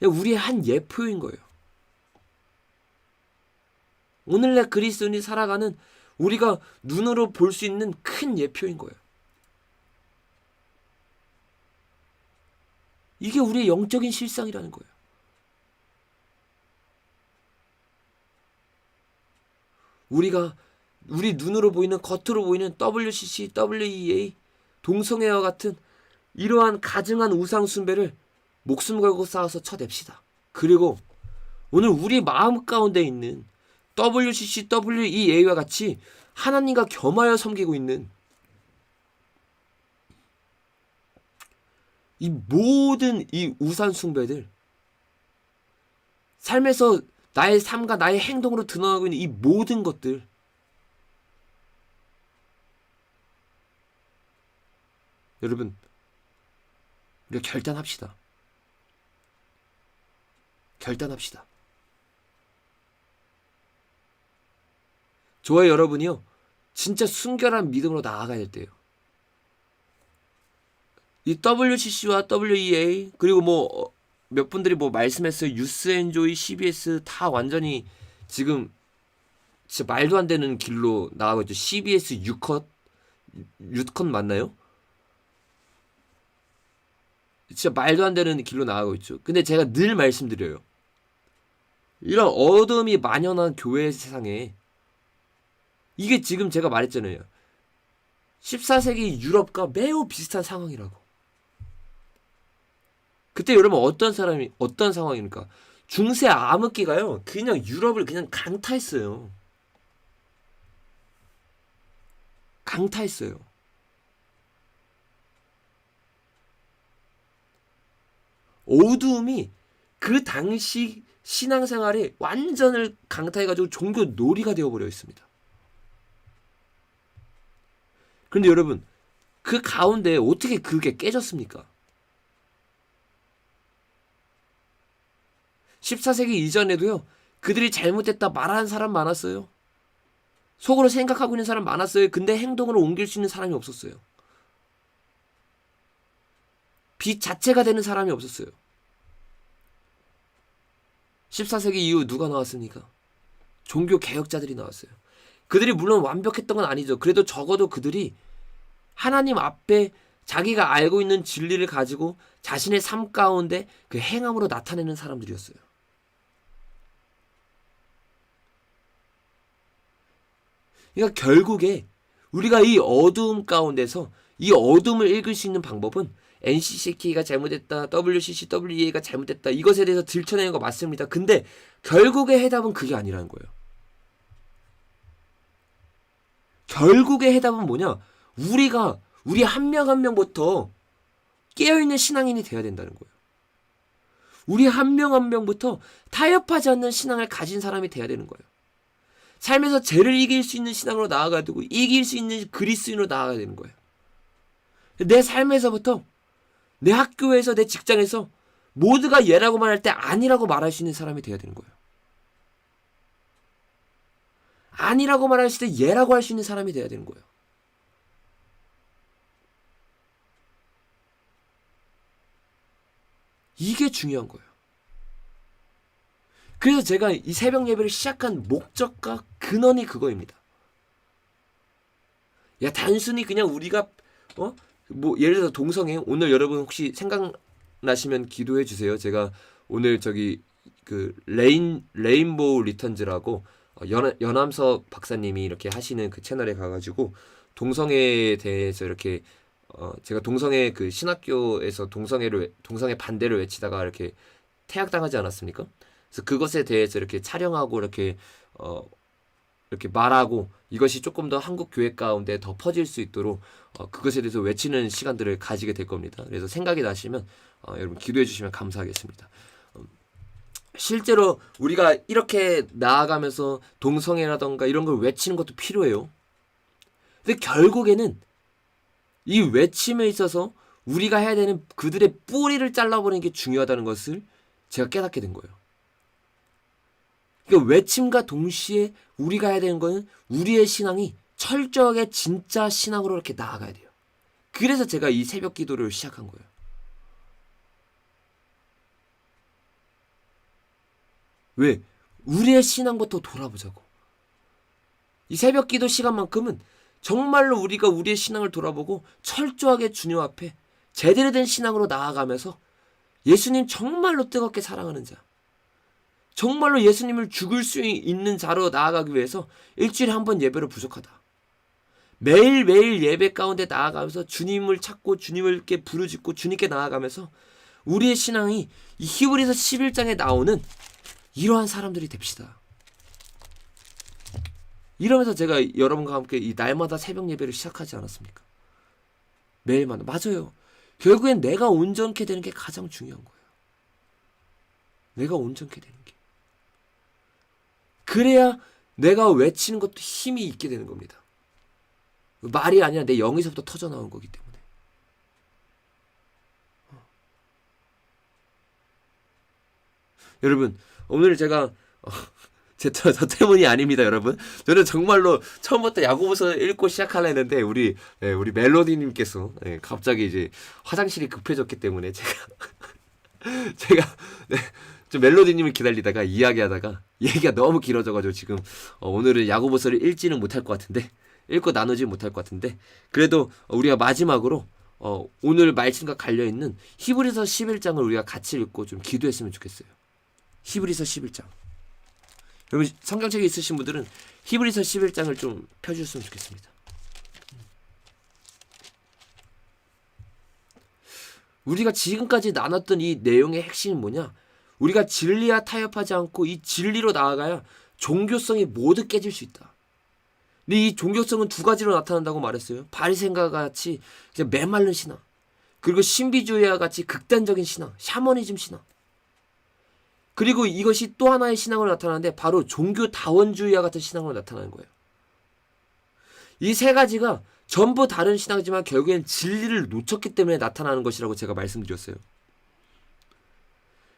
S1: 우리의 한 예표인 거예요. 오늘날 그리스도인이 살아가는 우리가 눈으로 볼 수 있는 큰 예표인 거예요. 이게 우리의 영적인 실상이라는 거예요. 우리 눈으로 보이는 겉으로 보이는 WCC, WEA, 동성애와 같은 이러한 가증한 우상 숭배를 목숨 걸고 싸워서 쳐냅시다. 그리고 오늘 우리 마음 가운데 있는 WCC, WEA와 같이 하나님과 겸하여 섬기고 있는 이 모든 이 우상 숭배들 삶에서 나의 삶과 나의 행동으로 드러나고 있는 이 모든 것들 여러분 우리가 결단합시다. 결단합시다. 저와 여러분이요 진짜 순결한 믿음으로 나아가야 될 때예요. 이 WCC와 WEA 그리고 뭐 몇 분들이 뭐 말씀했어요. 유스엔조이, CBS 다 완전히 지금 진짜 말도 안 되는 길로 나가고 있죠. CBS 유컷 맞나요? 진짜 말도 안 되는 길로 나가고 있죠. 근데 제가 늘 말씀드려요. 이런 어둠이 만연한 교회 세상에 이게 지금 제가 말했잖아요. 14세기 유럽과 매우 비슷한 상황이라고. 그때 여러분 어떤 상황입니까? 중세 암흑기가요. 그냥 유럽을 그냥 강타했어요. 강타했어요. 어두움이 그 당시 신앙생활이 완전을 강타해가지고 종교 놀이가 되어버려 있습니다. 그런데 여러분, 그 가운데 어떻게 그게 깨졌습니까? 14세기 이전에도요, 그들이 잘못했다 말하는 사람 많았어요. 속으로 생각하고 있는 사람 많았어요. 근데 행동으로 옮길 수 있는 사람이 없었어요. 빛 자체가 되는 사람이 없었어요. 14세기 이후 누가 나왔습니까? 종교 개혁자들이 나왔어요. 그들이 물론 완벽했던 건 아니죠. 그래도 적어도 그들이 하나님 앞에 자기가 알고 있는 진리를 가지고 자신의 삶 가운데 그 행함으로 나타내는 사람들이었어요. 그러니까 결국에 우리가 이 어두움 가운데서 이 어둠을 읽을 수 있는 방법은 NCCK가 잘못했다, WCCWEA가 잘못했다, 이것에 대해서 들춰내는 거 맞습니다. 근데 결국의 해답은 그게 아니라는 거예요. 결국의 해답은 뭐냐? 우리 한 명 한 명부터 깨어있는 신앙인이 돼야 된다는 거예요. 우리 한 명 한 명부터 타협하지 않는 신앙을 가진 사람이 돼야 되는 거예요. 삶에서 죄를 이길 수 있는 신앙으로 나아가야 되고 이길 수 있는 그리스도인으로 나아가야 되는 거예요. 내 삶에서부터 내 학교에서 내 직장에서 모두가 예라고 말할 때 아니라고 말할 수 있는 사람이 돼야 되는 거예요. 아니라고 말했을 때 예라고 할 수 있는 사람이 돼야 되는 거예요. 이게 중요한 거예요. 그래서 제가 이 새벽 예배를 시작한 목적과 근원이 그거입니다. 야, 단순히 그냥 우리가 뭐 예를 들어서 동성애, 오늘 여러분 혹시 생각나시면 기도해 주세요. 제가 오늘 저기 그 레인보우 리턴즈라고 연암석 박사님이 이렇게 하시는 그 채널에 가가지고 동성애에 대해서 이렇게 제가 동성애 그 신학교에서 동성애 반대를 외치다가 이렇게 퇴학당하지 않았습니까? 그래서 그것에 대해서 이렇게 촬영하고 이렇게 말하고 이것이 조금 더 한국 교회 가운데 더 퍼질 수 있도록 그것에 대해서 외치는 시간들을 가지게 될 겁니다. 그래서 생각이 나시면 여러분 기도해 주시면 감사하겠습니다. 실제로 우리가 이렇게 나아가면서 동성애라던가 이런 걸 외치는 것도 필요해요. 근데 결국에는 이 외침에 있어서 우리가 해야 되는 그들의 뿌리를 잘라버리는 게 중요하다는 것을 제가 깨닫게 된 거예요. 그러니까 외침과 동시에 우리가 해야 되는 거는 우리의 신앙이 철저하게 진짜 신앙으로 이렇게 나아가야 돼요. 그래서 제가 이 새벽 기도를 시작한 거예요. 왜? 우리의 신앙부터 돌아보자고. 이 새벽 기도 시간만큼은 정말로 우리가 우리의 신앙을 돌아보고 철저하게 주님 앞에 제대로 된 신앙으로 나아가면서 예수님 정말로 뜨겁게 사랑하는 자, 정말로 예수님을 죽을 수 있는 자로 나아가기 위해서 일주일에 한 번 예배로 부족하다. 매일매일 예배 가운데 나아가면서 주님을 찾고 주님을 이렇게 부르짖고 주님께 나아가면서 우리의 신앙이 이 히브리서 11장에 나오는 이러한 사람들이 됩시다. 이러면서 제가 여러분과 함께 이 날마다 새벽 예배를 시작하지 않았습니까? 매일마다. 맞아요. 결국엔 내가 온전케 되는 게 가장 중요한 거예요. 내가 온전케 되는 게. 그래야 내가 외치는 것도 힘이 있게 되는 겁니다. 말이 아니라 내 영에서부터 터져 나온 거기 때문에. 여러분, 오늘 제가 저 때문이 아닙니다, 여러분. 저는 정말로 처음부터 야고보서 읽고 시작하려 했는데 우리 멜로디님께서 갑자기 이제 화장실이 급해졌기 때문에 제가 좀 멜로디님을 기다리다가 이야기하다가 얘기가 너무 길어져가지고 지금 오늘은 야고보서를 읽지는 못할 것 같은데 읽고 나누지 못할 것 같은데 그래도 우리가 마지막으로 오늘 말씀과 관련있는 히브리서 11장을 우리가 같이 읽고 좀 기도했으면 좋겠어요. 히브리서 11장. 여러분 성경책에 있으신 분들은 히브리서 11장을 좀 펴주셨으면 좋겠습니다. 우리가 지금까지 나눴던 이 내용의 핵심은 뭐냐? 우리가 진리와 타협하지 않고 이 진리로 나아가야 종교성이 모두 깨질 수 있다. 근데 이 종교성은 두 가지로 나타난다고 말했어요. 바리새인과 같이 그냥 메마른 신앙, 그리고 신비주의와 같이 극단적인 신앙, 샤머니즘 신앙. 그리고 이것이 또 하나의 신앙으로 나타나는데 바로 종교다원주의와 같은 신앙으로 나타나는 거예요. 이 세 가지가 전부 다른 신앙이지만 결국엔 진리를 놓쳤기 때문에 나타나는 것이라고 제가 말씀드렸어요.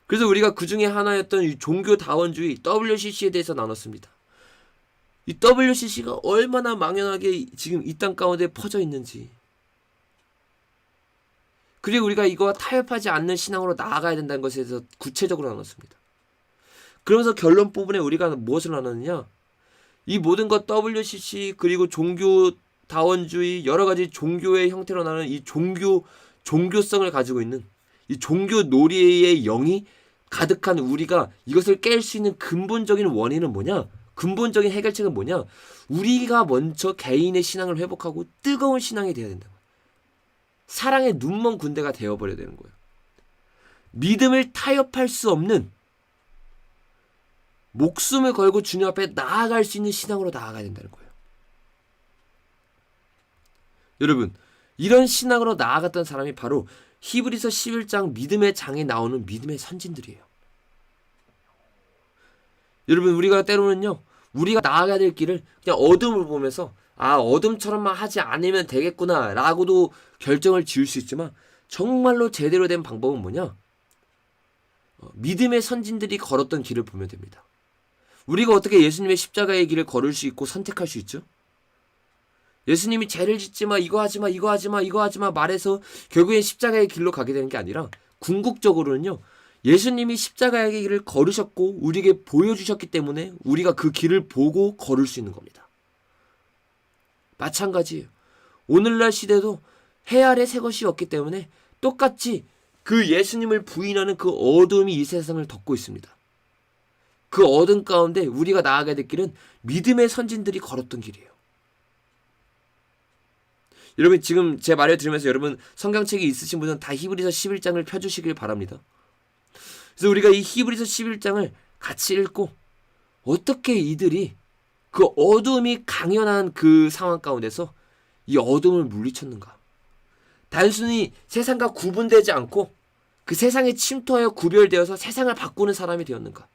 S1: 그래서 우리가 그 중에 하나였던 이 종교다원주의 WCC에 대해서 나눴습니다. 이 WCC가 얼마나 망연하게 지금 이 땅 가운데 퍼져 있는지, 그리고 우리가 이거와 타협하지 않는 신앙으로 나아가야 된다는 것에 대해서 구체적으로 나눴습니다. 그러면서 결론 부분에 우리가 무엇을 나눴느냐? 이 모든 것 WCC 그리고 종교다원주의 여러 가지 종교의 형태로 나는 이 종교성을 가지고 있는 이 종교 놀이의 영이 가득한 우리가 이것을 깰 수 있는 근본적인 원인은 뭐냐? 근본적인 해결책은 뭐냐? 우리가 먼저 개인의 신앙을 회복하고 뜨거운 신앙이 되어야 된다. 사랑의 눈먼 군대가 되어버려야 되는 거예요. 믿음을 타협할 수 없는, 목숨을 걸고 주님 앞에 나아갈 수 있는 신앙으로 나아가야 된다는 거예요. 여러분, 이런 신앙으로 나아갔던 사람이 바로 히브리서 11장 믿음의 장에 나오는 믿음의 선진들이에요. 여러분, 우리가 때로는요, 우리가 나아가야 될 길을 그냥 어둠을 보면서 어둠처럼만 하지 않으면 되겠구나 라고도 결정을 지을 수 있지만, 정말로 제대로 된 방법은 뭐냐? 믿음의 선진들이 걸었던 길을 보면 됩니다. 우리가 어떻게 예수님의 십자가의 길을 걸을 수 있고 선택할 수 있죠? 예수님이 죄를 짓지 마, 이거 하지 마, 이거 하지 마, 이거 하지 마 말해서 결국엔 십자가의 길로 가게 되는 게 아니라, 궁극적으로는요, 예수님이 십자가의 길을 걸으셨고 우리에게 보여주셨기 때문에 우리가 그 길을 보고 걸을 수 있는 겁니다. 마찬가지예요. 오늘날 시대도 해 아래 새 것이 없기 때문에 똑같이 그 예수님을 부인하는 그 어둠이 이 세상을 덮고 있습니다. 그 어둠 가운데 우리가 나아가야 될 길은 믿음의 선진들이 걸었던 길이에요. 여러분, 지금 제 말을 들으면서 여러분 성경책이 있으신 분은 다 히브리서 11장을 펴주시길 바랍니다. 그래서 우리가 이 히브리서 11장을 같이 읽고 어떻게 이들이 그 어둠이 강연한 그 상황 가운데서 이 어둠을 물리쳤는가? 단순히 세상과 구분되지 않고 그 세상에 침투하여 구별되어서 세상을 바꾸는 사람이 되었는가?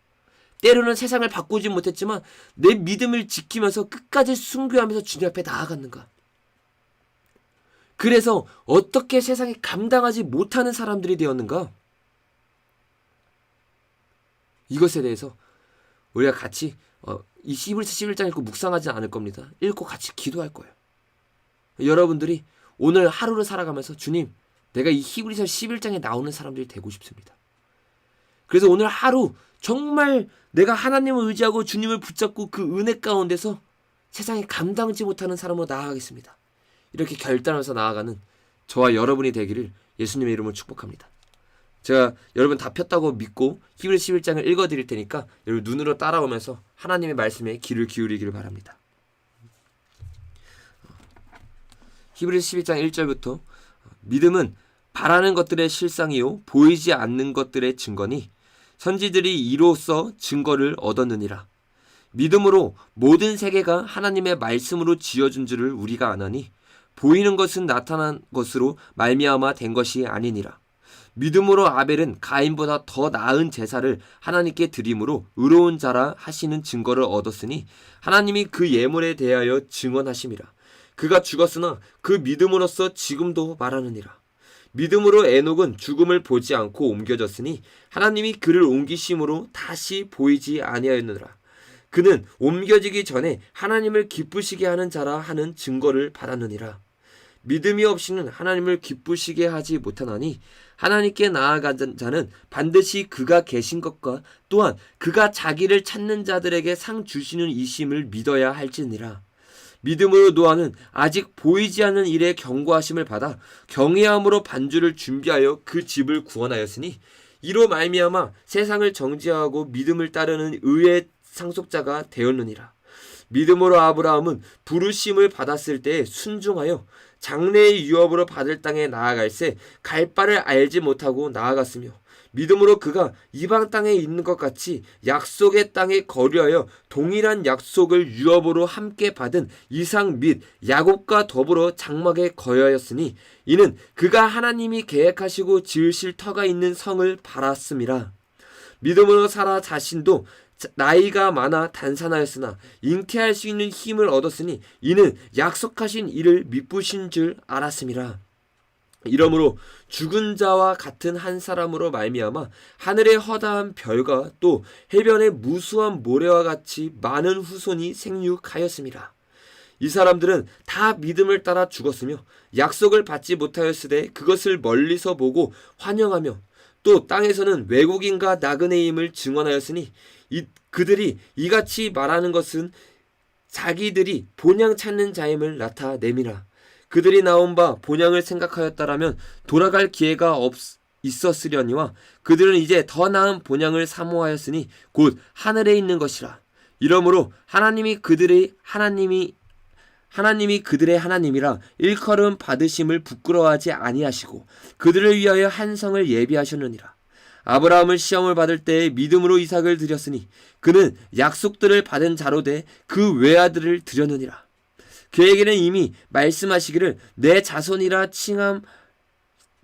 S1: 때로는 세상을 바꾸지 못했지만 내 믿음을 지키면서 끝까지 순교하면서 주님 앞에 나아갔는가? 그래서 어떻게 세상에 감당하지 못하는 사람들이 되었는가? 이것에 대해서 우리가 같이 이 히브리서 11장 읽고 묵상하지 않을 겁니다. 읽고 같이 기도할 거예요. 여러분들이 오늘 하루를 살아가면서 주님, 내가 이 히브리서 11장에 나오는 사람들이 되고 싶습니다. 그래서 오늘 하루 정말 내가 하나님을 의지하고 주님을 붙잡고 그 은혜 가운데서 세상에 감당지 못하는 사람으로 나아가겠습니다. 이렇게 결단하면서 나아가는 저와 여러분이 되기를 예수님의 이름으로 축복합니다. 제가 여러분 다 폈다고 믿고 히브리서 11장을 읽어드릴 테니까 여러분 눈으로 따라오면서 하나님의 말씀에 귀를 기울이기를 바랍니다. 히브리서 11장 1절부터 믿음은 바라는 것들의 실상이요 보이지 않는 것들의 증거니 선지들이 이로써 증거를 얻었느니라. 믿음으로 모든 세계가 하나님의 말씀으로 지어준 줄을 우리가 아나니 보이는 것은 나타난 것으로 말미암아 된 것이 아니니라. 믿음으로 아벨은 가인보다 더 나은 제사를 하나님께 드림으로 의로운 자라 하시는 증거를 얻었으니 하나님이 그 예물에 대하여 증언하심이라. 그가 죽었으나 그 믿음으로써 지금도 말하느니라. 믿음으로 에녹은 죽음을 보지 않고 옮겨졌으니 하나님이 그를 옮기심으로 다시 보이지 아니하였느니라. 그는 옮겨지기 전에 하나님을 기쁘시게 하는 자라 하는 증거를 받았느니라. 믿음이 없이는 하나님을 기쁘시게 하지 못하나니 하나님께 나아간 자는 반드시 그가 계신 것과 또한 그가 자기를 찾는 자들에게 상 주시는 이심을 믿어야 할지니라. 믿음으로 노아는 아직 보이지 않는 일에 경고하심을 받아 경외함으로 반주를 준비하여 그 집을 구원하였으니 이로 말미암아 세상을 정죄하고 믿음을 따르는 의의 상속자가 되었느니라. 믿음으로 아브라함은 부르심을 받았을 때 순종하여 장래의 유업으로 받을 땅에 나아갈새 갈 바를 알지 못하고 나아갔으며, 믿음으로 그가 이방 땅에 있는 것 같이 약속의 땅에 거류하여 동일한 약속을 유업으로 함께 받은 이삭 및 야곱과 더불어 장막에 거하였으니, 이는 그가 하나님이 계획하시고 지으실 터가 있는 성을 바랐음이라. 믿음으로 사라 자신도 나이가 많아 단산하였으나 잉태할 수 있는 힘을 얻었으니, 이는 약속하신 이를 미쁘신 줄 알았음이라. 이러므로 죽은 자와 같은 한 사람으로 말미암아 하늘의 허다한 별과 또 해변의 무수한 모래와 같이 많은 후손이 생육하였음이라. 이 사람들은 다 믿음을 따라 죽었으며 약속을 받지 못하였으되 그것을 멀리서 보고 환영하며, 또 땅에서는 외국인과 나그네임을 증언하였으니, 그들이 이같이 말하는 것은 자기들이 본향 찾는 자임을 나타내미라. 그들이 나온 바 본향을 생각하였다라면 돌아갈 기회가 있었으려니와, 그들은 이제 더 나은 본향을 사모하였으니 곧 하늘에 있는 것이라. 이러므로 하나님이 그들의 하나님이라 일컬음 받으심을 부끄러워하지 아니하시고 그들을 위하여 한 성을 예비하셨느니라. 아브라함은 시험을 받을 때에 믿음으로 이삭을 드렸으니, 그는 약속들을 받은 자로 돼 그 외아들을 드렸느니라. 그에게는 이미 말씀하시기를 내 자손이라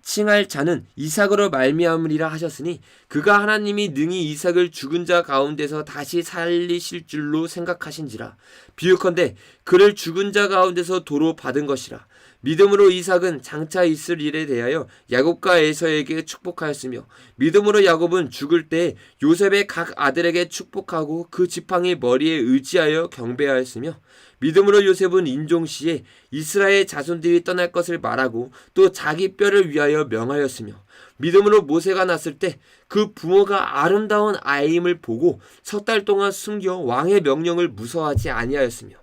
S1: 칭할 자는 이삭으로 말미암으리라 하셨으니, 그가 하나님이 능히 이삭을 죽은 자 가운데서 다시 살리실 줄로 생각하신지라. 비유컨대 그를 죽은 자 가운데서 도로 받은 것이라. 믿음으로 이삭은 장차 있을 일에 대하여 야곱과 에서에게 축복하였으며, 믿음으로 야곱은 죽을 때 요셉의 각 아들에게 축복하고 그 지팡이 머리에 의지하여 경배하였으며, 믿음으로 요셉은 인종시에 이스라엘 자손들이 떠날 것을 말하고 또 자기 뼈를 위하여 명하였으며, 믿음으로 모세가 났을 때 그 부모가 아름다운 아이임을 보고 석 달 동안 숨겨 왕의 명령을 무서워하지 아니하였으며,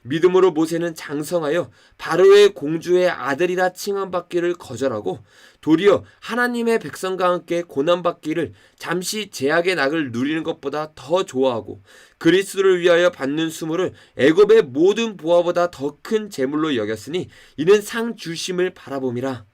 S1: 믿음으로 모세는 장성하여 바로의 공주의 아들이라 칭함받기를 거절하고 도리어 하나님의 백성과 함께 고난받기를 잠시 제약의 낙을 누리는 것보다 더 좋아하고 그리스도를 위하여 받는 수모를 애굽의 모든 보화보다 더 큰 재물로 여겼으니, 이는 상 주심을 바라봄이라.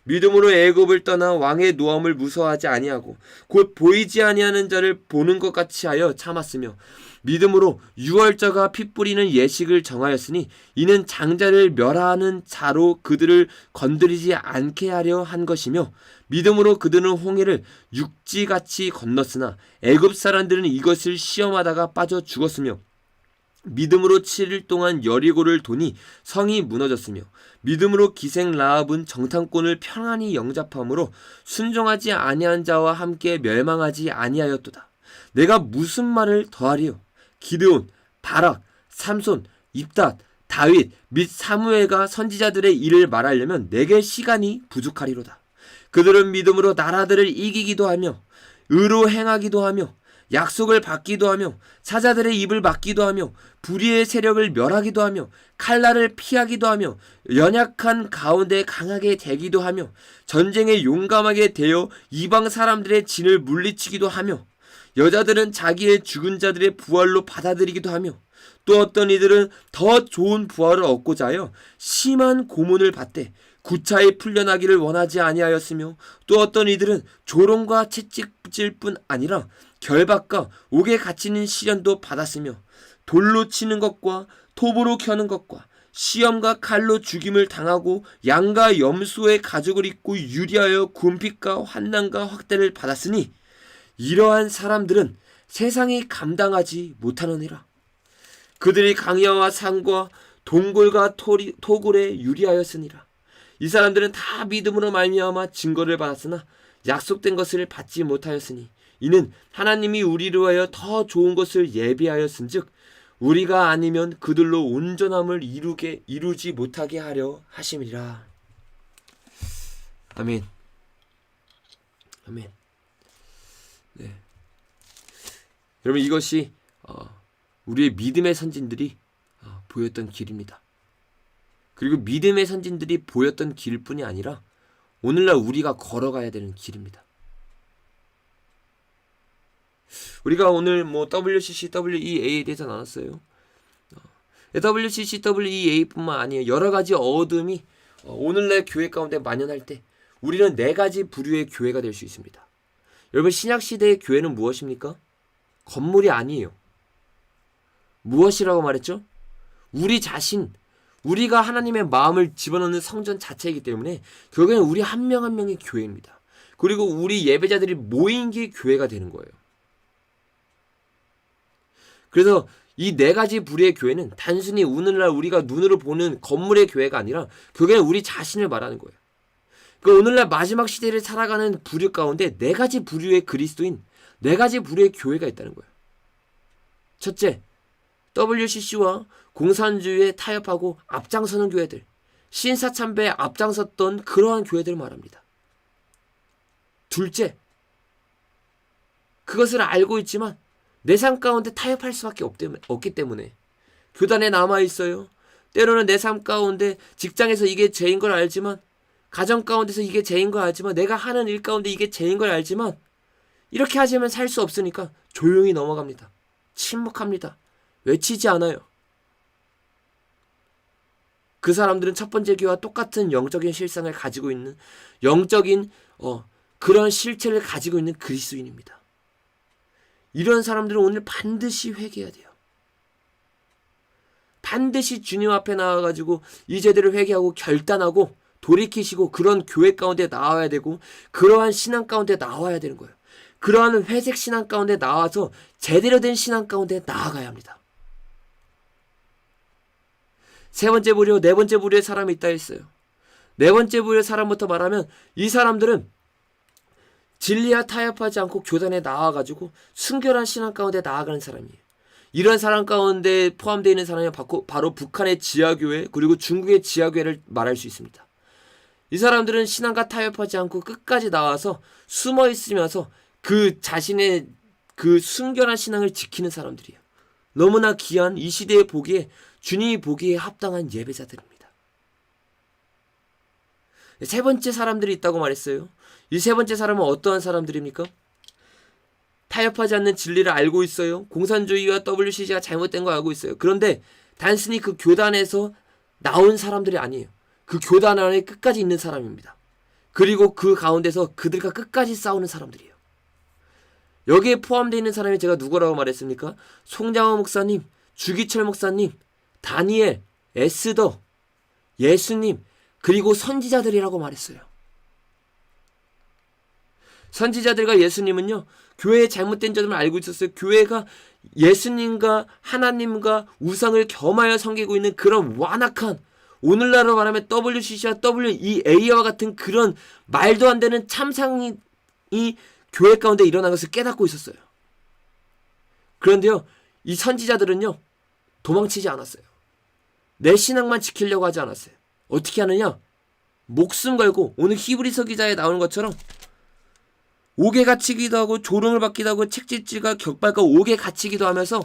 S1: 믿음으로 애굽을 떠나 왕의 노함을 무서워하지 아니하고 곧 보이지 아니하는 자를 보는 것 같이 하여 참았으며, 믿음으로 유월절과 피 뿌리는 예식을 정하였으니, 이는 장자를 멸하는 자로 그들을 건드리지 않게 하려 한 것이며, 믿음으로 그들은 홍해를 육지같이 건넜으나 애굽 사람들은 이것을 시험하다가 빠져 죽었으며, 믿음으로 7일 동안 여리고를 도니 성이 무너졌으며, 믿음으로 기생 라합은 정탐꾼을 평안히 영접함으로 순종하지 아니한 자와 함께 멸망하지 아니하였도다. 내가 무슨 말을 더하리요? 기드온, 바락, 삼손, 입닷, 다윗 및 사무엘과 선지자들의 일을 말하려면 내게 시간이 부족하리로다. 그들은 믿음으로 나라들을 이기기도 하며 의로 행하기도 하며 약속을 받기도 하며 사자들의 입을 막기도 하며 불의의 세력을 멸하기도 하며 칼날을 피하기도 하며 연약한 가운데 강하게 되기도 하며 전쟁에 용감하게 되어 이방 사람들의 진을 물리치기도 하며, 여자들은 자기의 죽은 자들의 부활로 받아들이기도 하며, 또 어떤 이들은 더 좋은 부활을 얻고자 하여 심한 고문을 받되 구차히 풀려나기를 원하지 아니하였으며, 또 어떤 이들은 조롱과 채찍질 뿐 아니라 결박과 옥에 갇히는 시련도 받았으며, 돌로 치는 것과 톱으로 켜는 것과 시험과 칼로 죽임을 당하고 양과 염소의 가죽을 입고 유리하여 군핍과 환난과 확대를 받았으니, 이러한 사람들은 세상이 감당하지 못하느니라. 그들이 강야와 산과 동굴과 토굴에 유리하였으니라. 이 사람들은 다 믿음으로 말미암아 증거를 받았으나 약속된 것을 받지 못하였으니, 이는 하나님이 우리를 위하여 더 좋은 것을 예비하였은즉 우리가 아니면 그들로 온전함을 이루지 못하게 하려 하심이라. 아멘. 아멘. 네. 여러분, 이것이 우리의 믿음의 선진들이 보였던 길입니다. 그리고 믿음의 선진들이 보였던 길뿐이 아니라 오늘날 우리가 걸어가야 되는 길입니다. 우리가 오늘 뭐 WCC, WEA에 대해서 나눴어요. WCC, WEA뿐만 아니에요. 여러 가지 어둠이 오늘날 교회 가운데 만연할 때 우리는 네 가지 부류의 교회가 될 수 있습니다. 여러분, 신약 시대의 교회는 무엇입니까? 건물이 아니에요. 무엇이라고 말했죠? 우리 자신, 우리가 하나님의 마음을 집어넣는 성전 자체이기 때문에 결국에는 우리 한 명 한 명의 교회입니다. 그리고 우리 예배자들이 모인 게 교회가 되는 거예요. 그래서 이 네 가지 부류의 교회는 단순히 오늘날 우리가 눈으로 보는 건물의 교회가 아니라 결국에는 우리 자신을 말하는 거예요. 그 오늘날 마지막 시대를 살아가는 부류 가운데 네 가지 부류의 그리스도인, 네 가지 부류의 교회가 있다는 거예요. 첫째, WCC와 공산주의에 타협하고 앞장서는 교회들, 신사참배에 앞장섰던 그러한 교회들을 말합니다. 둘째, 그것을 알고 있지만 내 삶 가운데 타협할 수밖에 없기 때문에 교단에 남아있어요. 때로는 내 삶 가운데 직장에서 이게 죄인 걸 알지만, 가정 가운데서 이게 죄인 걸 알지만, 내가 하는 일 가운데 이게 죄인 걸 알지만 이렇게 하시면 살 수 없으니까 조용히 넘어갑니다. 침묵합니다. 외치지 않아요. 그 사람들은 첫 번째 교회와 똑같은 영적인 실상을 가지고 있는, 영적인 그런 실체를 가지고 있는 그리스도인입니다. 이런 사람들은 오늘 반드시 회개해야 돼요. 반드시 주님 앞에 나와가지고 이 제대로 회개하고 결단하고 돌이키시고 그런 교회 가운데 나와야 되고, 그러한 신앙 가운데 나와야 되는 거예요. 그러한 회색 신앙 가운데 나와서 제대로 된 신앙 가운데 나아가야 합니다. 세 번째 부류, 네 번째 부류의 사람이 있다 했어요. 네 번째 부류의 사람부터 말하면 이 사람들은 진리와 타협하지 않고 교단에 나와가지고 순결한 신앙 가운데 나아가는 사람이에요. 이런 사람 가운데 포함되어 있는 사람이 바로 북한의 지하교회, 그리고 중국의 지하교회를 말할 수 있습니다. 이 사람들은 신앙과 타협하지 않고 끝까지 나와서 숨어 있으면서 그 자신의 그 순결한 신앙을 지키는 사람들이에요. 너무나 귀한, 이 시대에 보기에, 주님이 보기에 합당한 예배자들입니다. 세 번째 사람들이 있다고 말했어요. 이 세 번째 사람은 어떠한 사람들입니까? 타협하지 않는 진리를 알고 있어요. 공산주의와 WCC가 잘못된 거 알고 있어요. 그런데 단순히 그 교단에서 나온 사람들이 아니에요. 그 교단 안에 끝까지 있는 사람입니다. 그리고 그 가운데서 그들과 끝까지 싸우는 사람들이에요. 여기에 포함되어 있는 사람이 제가 누구라고 말했습니까? 송장호 목사님, 주기철 목사님, 다니엘, 에스더, 예수님, 그리고 선지자들이라고 말했어요. 선지자들과 예수님은요, 교회의 잘못된 점을 알고 있었어요. 교회가 예수님과 하나님과 우상을 겸하여 섬기고 있는 그런 완악한, 오늘날로 말하면 WCC와 WEA와 같은 그런 말도 안 되는 참상이 교회 가운데 일어난 것을 깨닫고 있었어요. 그런데요, 이 선지자들은요, 도망치지 않았어요. 내 신앙만 지키려고 하지 않았어요. 어떻게 하느냐? 목숨 걸고, 오늘 히브리서 기자에 나오는 것처럼 옥에 갇히기도 하고 조롱을 받기도 하고 책짓질과 격발과 옥에 갇히기도 하면서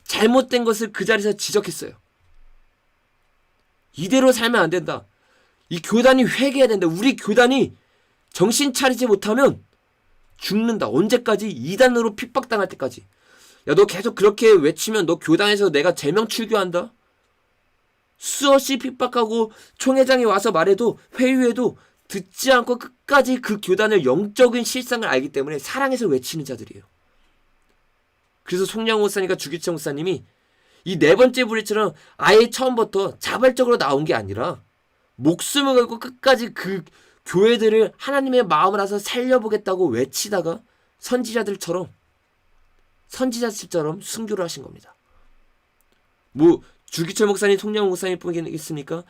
S1: 잘못된 것을 그 자리에서 지적했어요. 이대로 살면 안 된다. 이 교단이 회개해야 된다. 우리 교단이 정신 차리지 못하면 죽는다. 언제까지? 이단으로 핍박당할 때까지. 야, 너 계속 그렇게 외치면 너 교단에서 내가 제명 출교한다. 수없이 핍박하고 총회장이 와서 말해도, 회유해도 듣지 않고 끝까지 그 교단의 영적인 실상을 알기 때문에 사랑해서 외치는 자들이에요. 그래서 송량호 목사님과 주기철 목사님이 이 네 번째 부류처럼 아예 처음부터 자발적으로 나온 게 아니라 목숨을 걸고 끝까지 그 교회들을 하나님의 마음을 알아서 살려보겠다고 외치다가 선지자들처럼 순교를 하신 겁니다. 뭐 주기철 목사님, 송량호 목사님 뿐이겠습니까?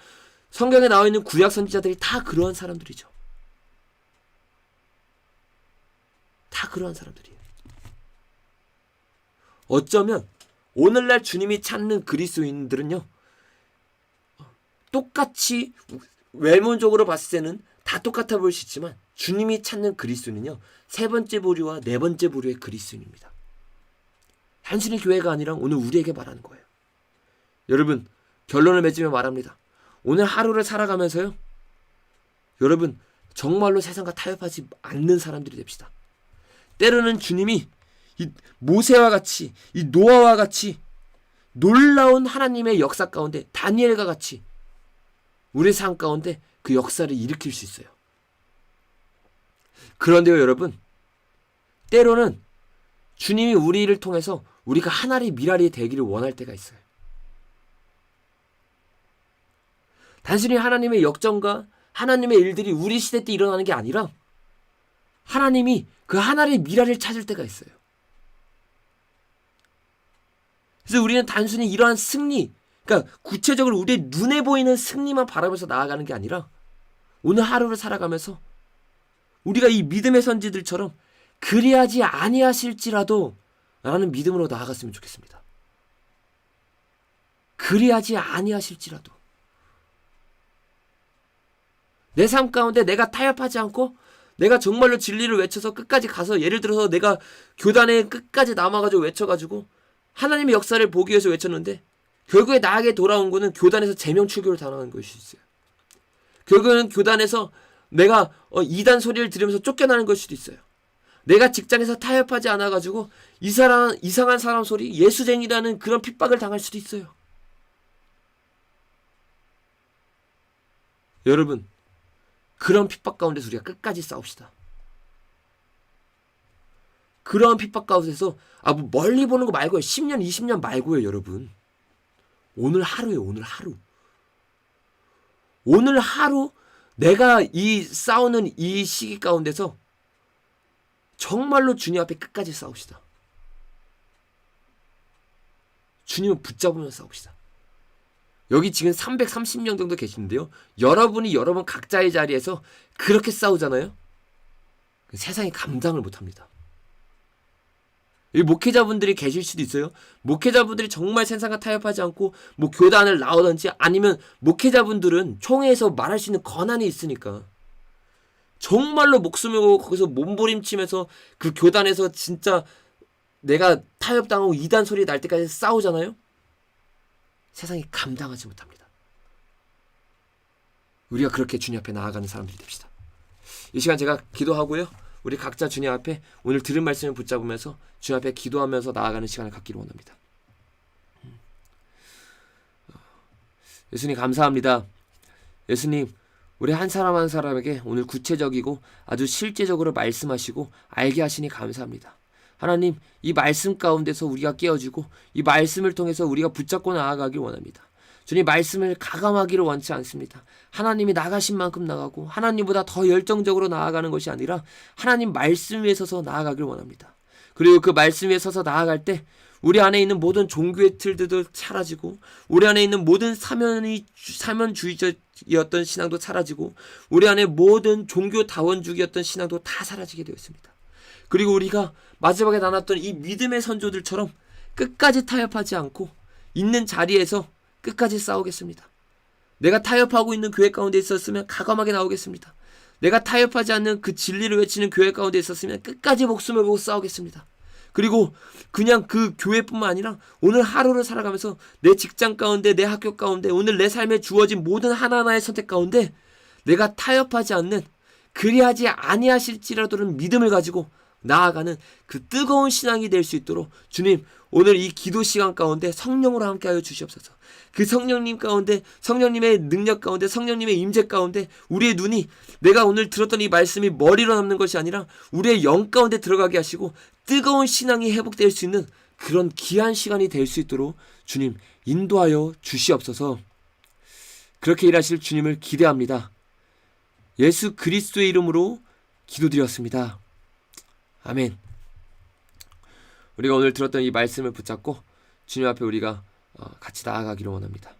S1: 성경에 나와 있는 구약 선지자들이 다 그러한 사람들이죠. 다 그러한 사람들이에요. 어쩌면 오늘날 주님이 찾는 그리스도인들은요, 똑같이 외모적으로 봤을 때는 다 똑같아 보일 수 있지만 주님이 찾는 그리스도인은요, 세 번째 부류와 네 번째 부류의 그리스도인입니다. 단순히 교회가 아니라 오늘 우리에게 말하는 거예요. 여러분, 결론을 맺으며 말합니다. 오늘 하루를 살아가면서요, 여러분 정말로 세상과 타협하지 않는 사람들이 됩시다. 때로는 주님이 이 모세와 같이, 이 노아와 같이 놀라운 하나님의 역사 가운데, 다니엘과 같이 우리의 삶 가운데 그 역사를 일으킬 수 있어요. 그런데요, 여러분, 때로는 주님이 우리를 통해서 우리가 하나의 미랄이 되기를 원할 때가 있어요. 단순히 하나님의 역정과 하나님의 일들이 우리 시대 때 일어나는 게 아니라 하나님이 그 하나의 미랄을 찾을 때가 있어요. 그래서 우리는 단순히 이러한 승리, 그러니까 구체적으로 우리의 눈에 보이는 승리만 바라면서 나아가는 게 아니라 오늘 하루를 살아가면서 우리가 이 믿음의 선지들처럼 그리하지 아니하실지라도 라는 믿음으로 나아갔으면 좋겠습니다. 그리하지 아니하실지라도. 내 삶 가운데 내가 타협하지 않고 내가 정말로 진리를 외쳐서 끝까지 가서, 예를 들어서 내가 교단에 끝까지 남아가지고 외쳐가지고 하나님의 역사를 보기 위해서 외쳤는데 결국에 나에게 돌아온 거는 교단에서 제명 출교를 당하는 것이 있어요. 결국에는 교단에서 내가 이단 소리를 들으면서 쫓겨나는 걸 수도 있어요. 내가 직장에서 타협하지 않아가지고 이상한 사람 소리, 예수쟁이라는 그런 핍박을 당할 수도 있어요. 여러분, 그런 핍박 가운데서 우리가 끝까지 싸웁시다. 그런 핍박 가운데서 뭐 멀리 보는 거 말고요. 10년, 20년 말고요, 여러분. 오늘 하루예요, 오늘 하루. 오늘 하루 내가 이 싸우는 이 시기 가운데서 정말로 주님 앞에 끝까지 싸웁시다. 주님을 붙잡으면서 싸웁시다. 여기 지금 330명 정도 계시는데요. 여러분 각자의 자리에서 그렇게 싸우잖아요. 세상이 감당을 못합니다. 이 목회자분들이 계실 수도 있어요. 목회자분들이 정말 세상과 타협하지 않고 뭐 교단을 나오든지, 아니면 목회자분들은 총회에서 말할 수 있는 권한이 있으니까 정말로 목숨을 걸고 거기서 몸부림치면서 그 교단에서 진짜 내가 타협당하고 이단 소리 날 때까지 싸우잖아요. 세상이 감당하지 못합니다. 우리가 그렇게 주님 앞에 나아가는 사람들이 됩시다. 이 시간 제가 기도하고요, 우리 각자 주님 앞에 오늘 들은 말씀을 붙잡으면서 주님 앞에 기도하면서 나아가는 시간을 갖기를 원합니다. 예수님 감사합니다. 예수님, 우리 한 사람 한 사람에게 오늘 구체적이고 아주 실제적으로 말씀하시고 알게 하시니 감사합니다. 하나님, 이 말씀 가운데서 우리가 깨어지고 이 말씀을 통해서 우리가 붙잡고 나아가길 원합니다. 주님, 말씀을 가감하기를 원치 않습니다. 하나님이 나가신 만큼 나가고 하나님보다 더 열정적으로 나아가는 것이 아니라 하나님 말씀 위에 서서 나아가길 원합니다. 그리고 그 말씀 위에 서서 나아갈 때 우리 안에 있는 모든 종교의 틀들도 사라지고, 우리 안에 있는 모든 사면주의였던 신앙도 사라지고, 우리 안에 모든 종교다원주의였던 신앙도 다 사라지게 되었습니다. 그리고 우리가 마지막에 나눴던 이 믿음의 선조들처럼 끝까지 타협하지 않고 있는 자리에서 끝까지 싸우겠습니다. 내가 타협하고 있는 교회 가운데 있었으면 가감하게 나오겠습니다. 내가 타협하지 않는 그 진리를 외치는 교회 가운데 있었으면 끝까지 목숨을 걸고 싸우겠습니다. 그리고 그냥 그 교회뿐만 아니라 오늘 하루를 살아가면서 내 직장 가운데, 내 학교 가운데, 오늘 내 삶에 주어진 모든 하나하나의 선택 가운데 내가 타협하지 않는, 그리하지 아니하실지라도는 믿음을 가지고 나아가는 그 뜨거운 신앙이 될 수 있도록 주님, 오늘 이 기도 시간 가운데 성령으로 함께하여 주시옵소서. 그 성령님 가운데, 성령님의 능력 가운데, 성령님의 임재 가운데 우리의 눈이 내가 오늘 들었던 이 말씀이 머리로 남는 것이 아니라 우리의 영 가운데 들어가게 하시고 뜨거운 신앙이 회복될 수 있는 그런 귀한 시간이 될 수 있도록 주님 인도하여 주시옵소서. 그렇게 일하실 주님을 기대합니다. 예수 그리스도의 이름으로 기도드렸습니다. 아멘. 우리가 오늘 들었던 이 말씀을 붙잡고 주님 앞에 우리가 같이 나아가기를 원합니다.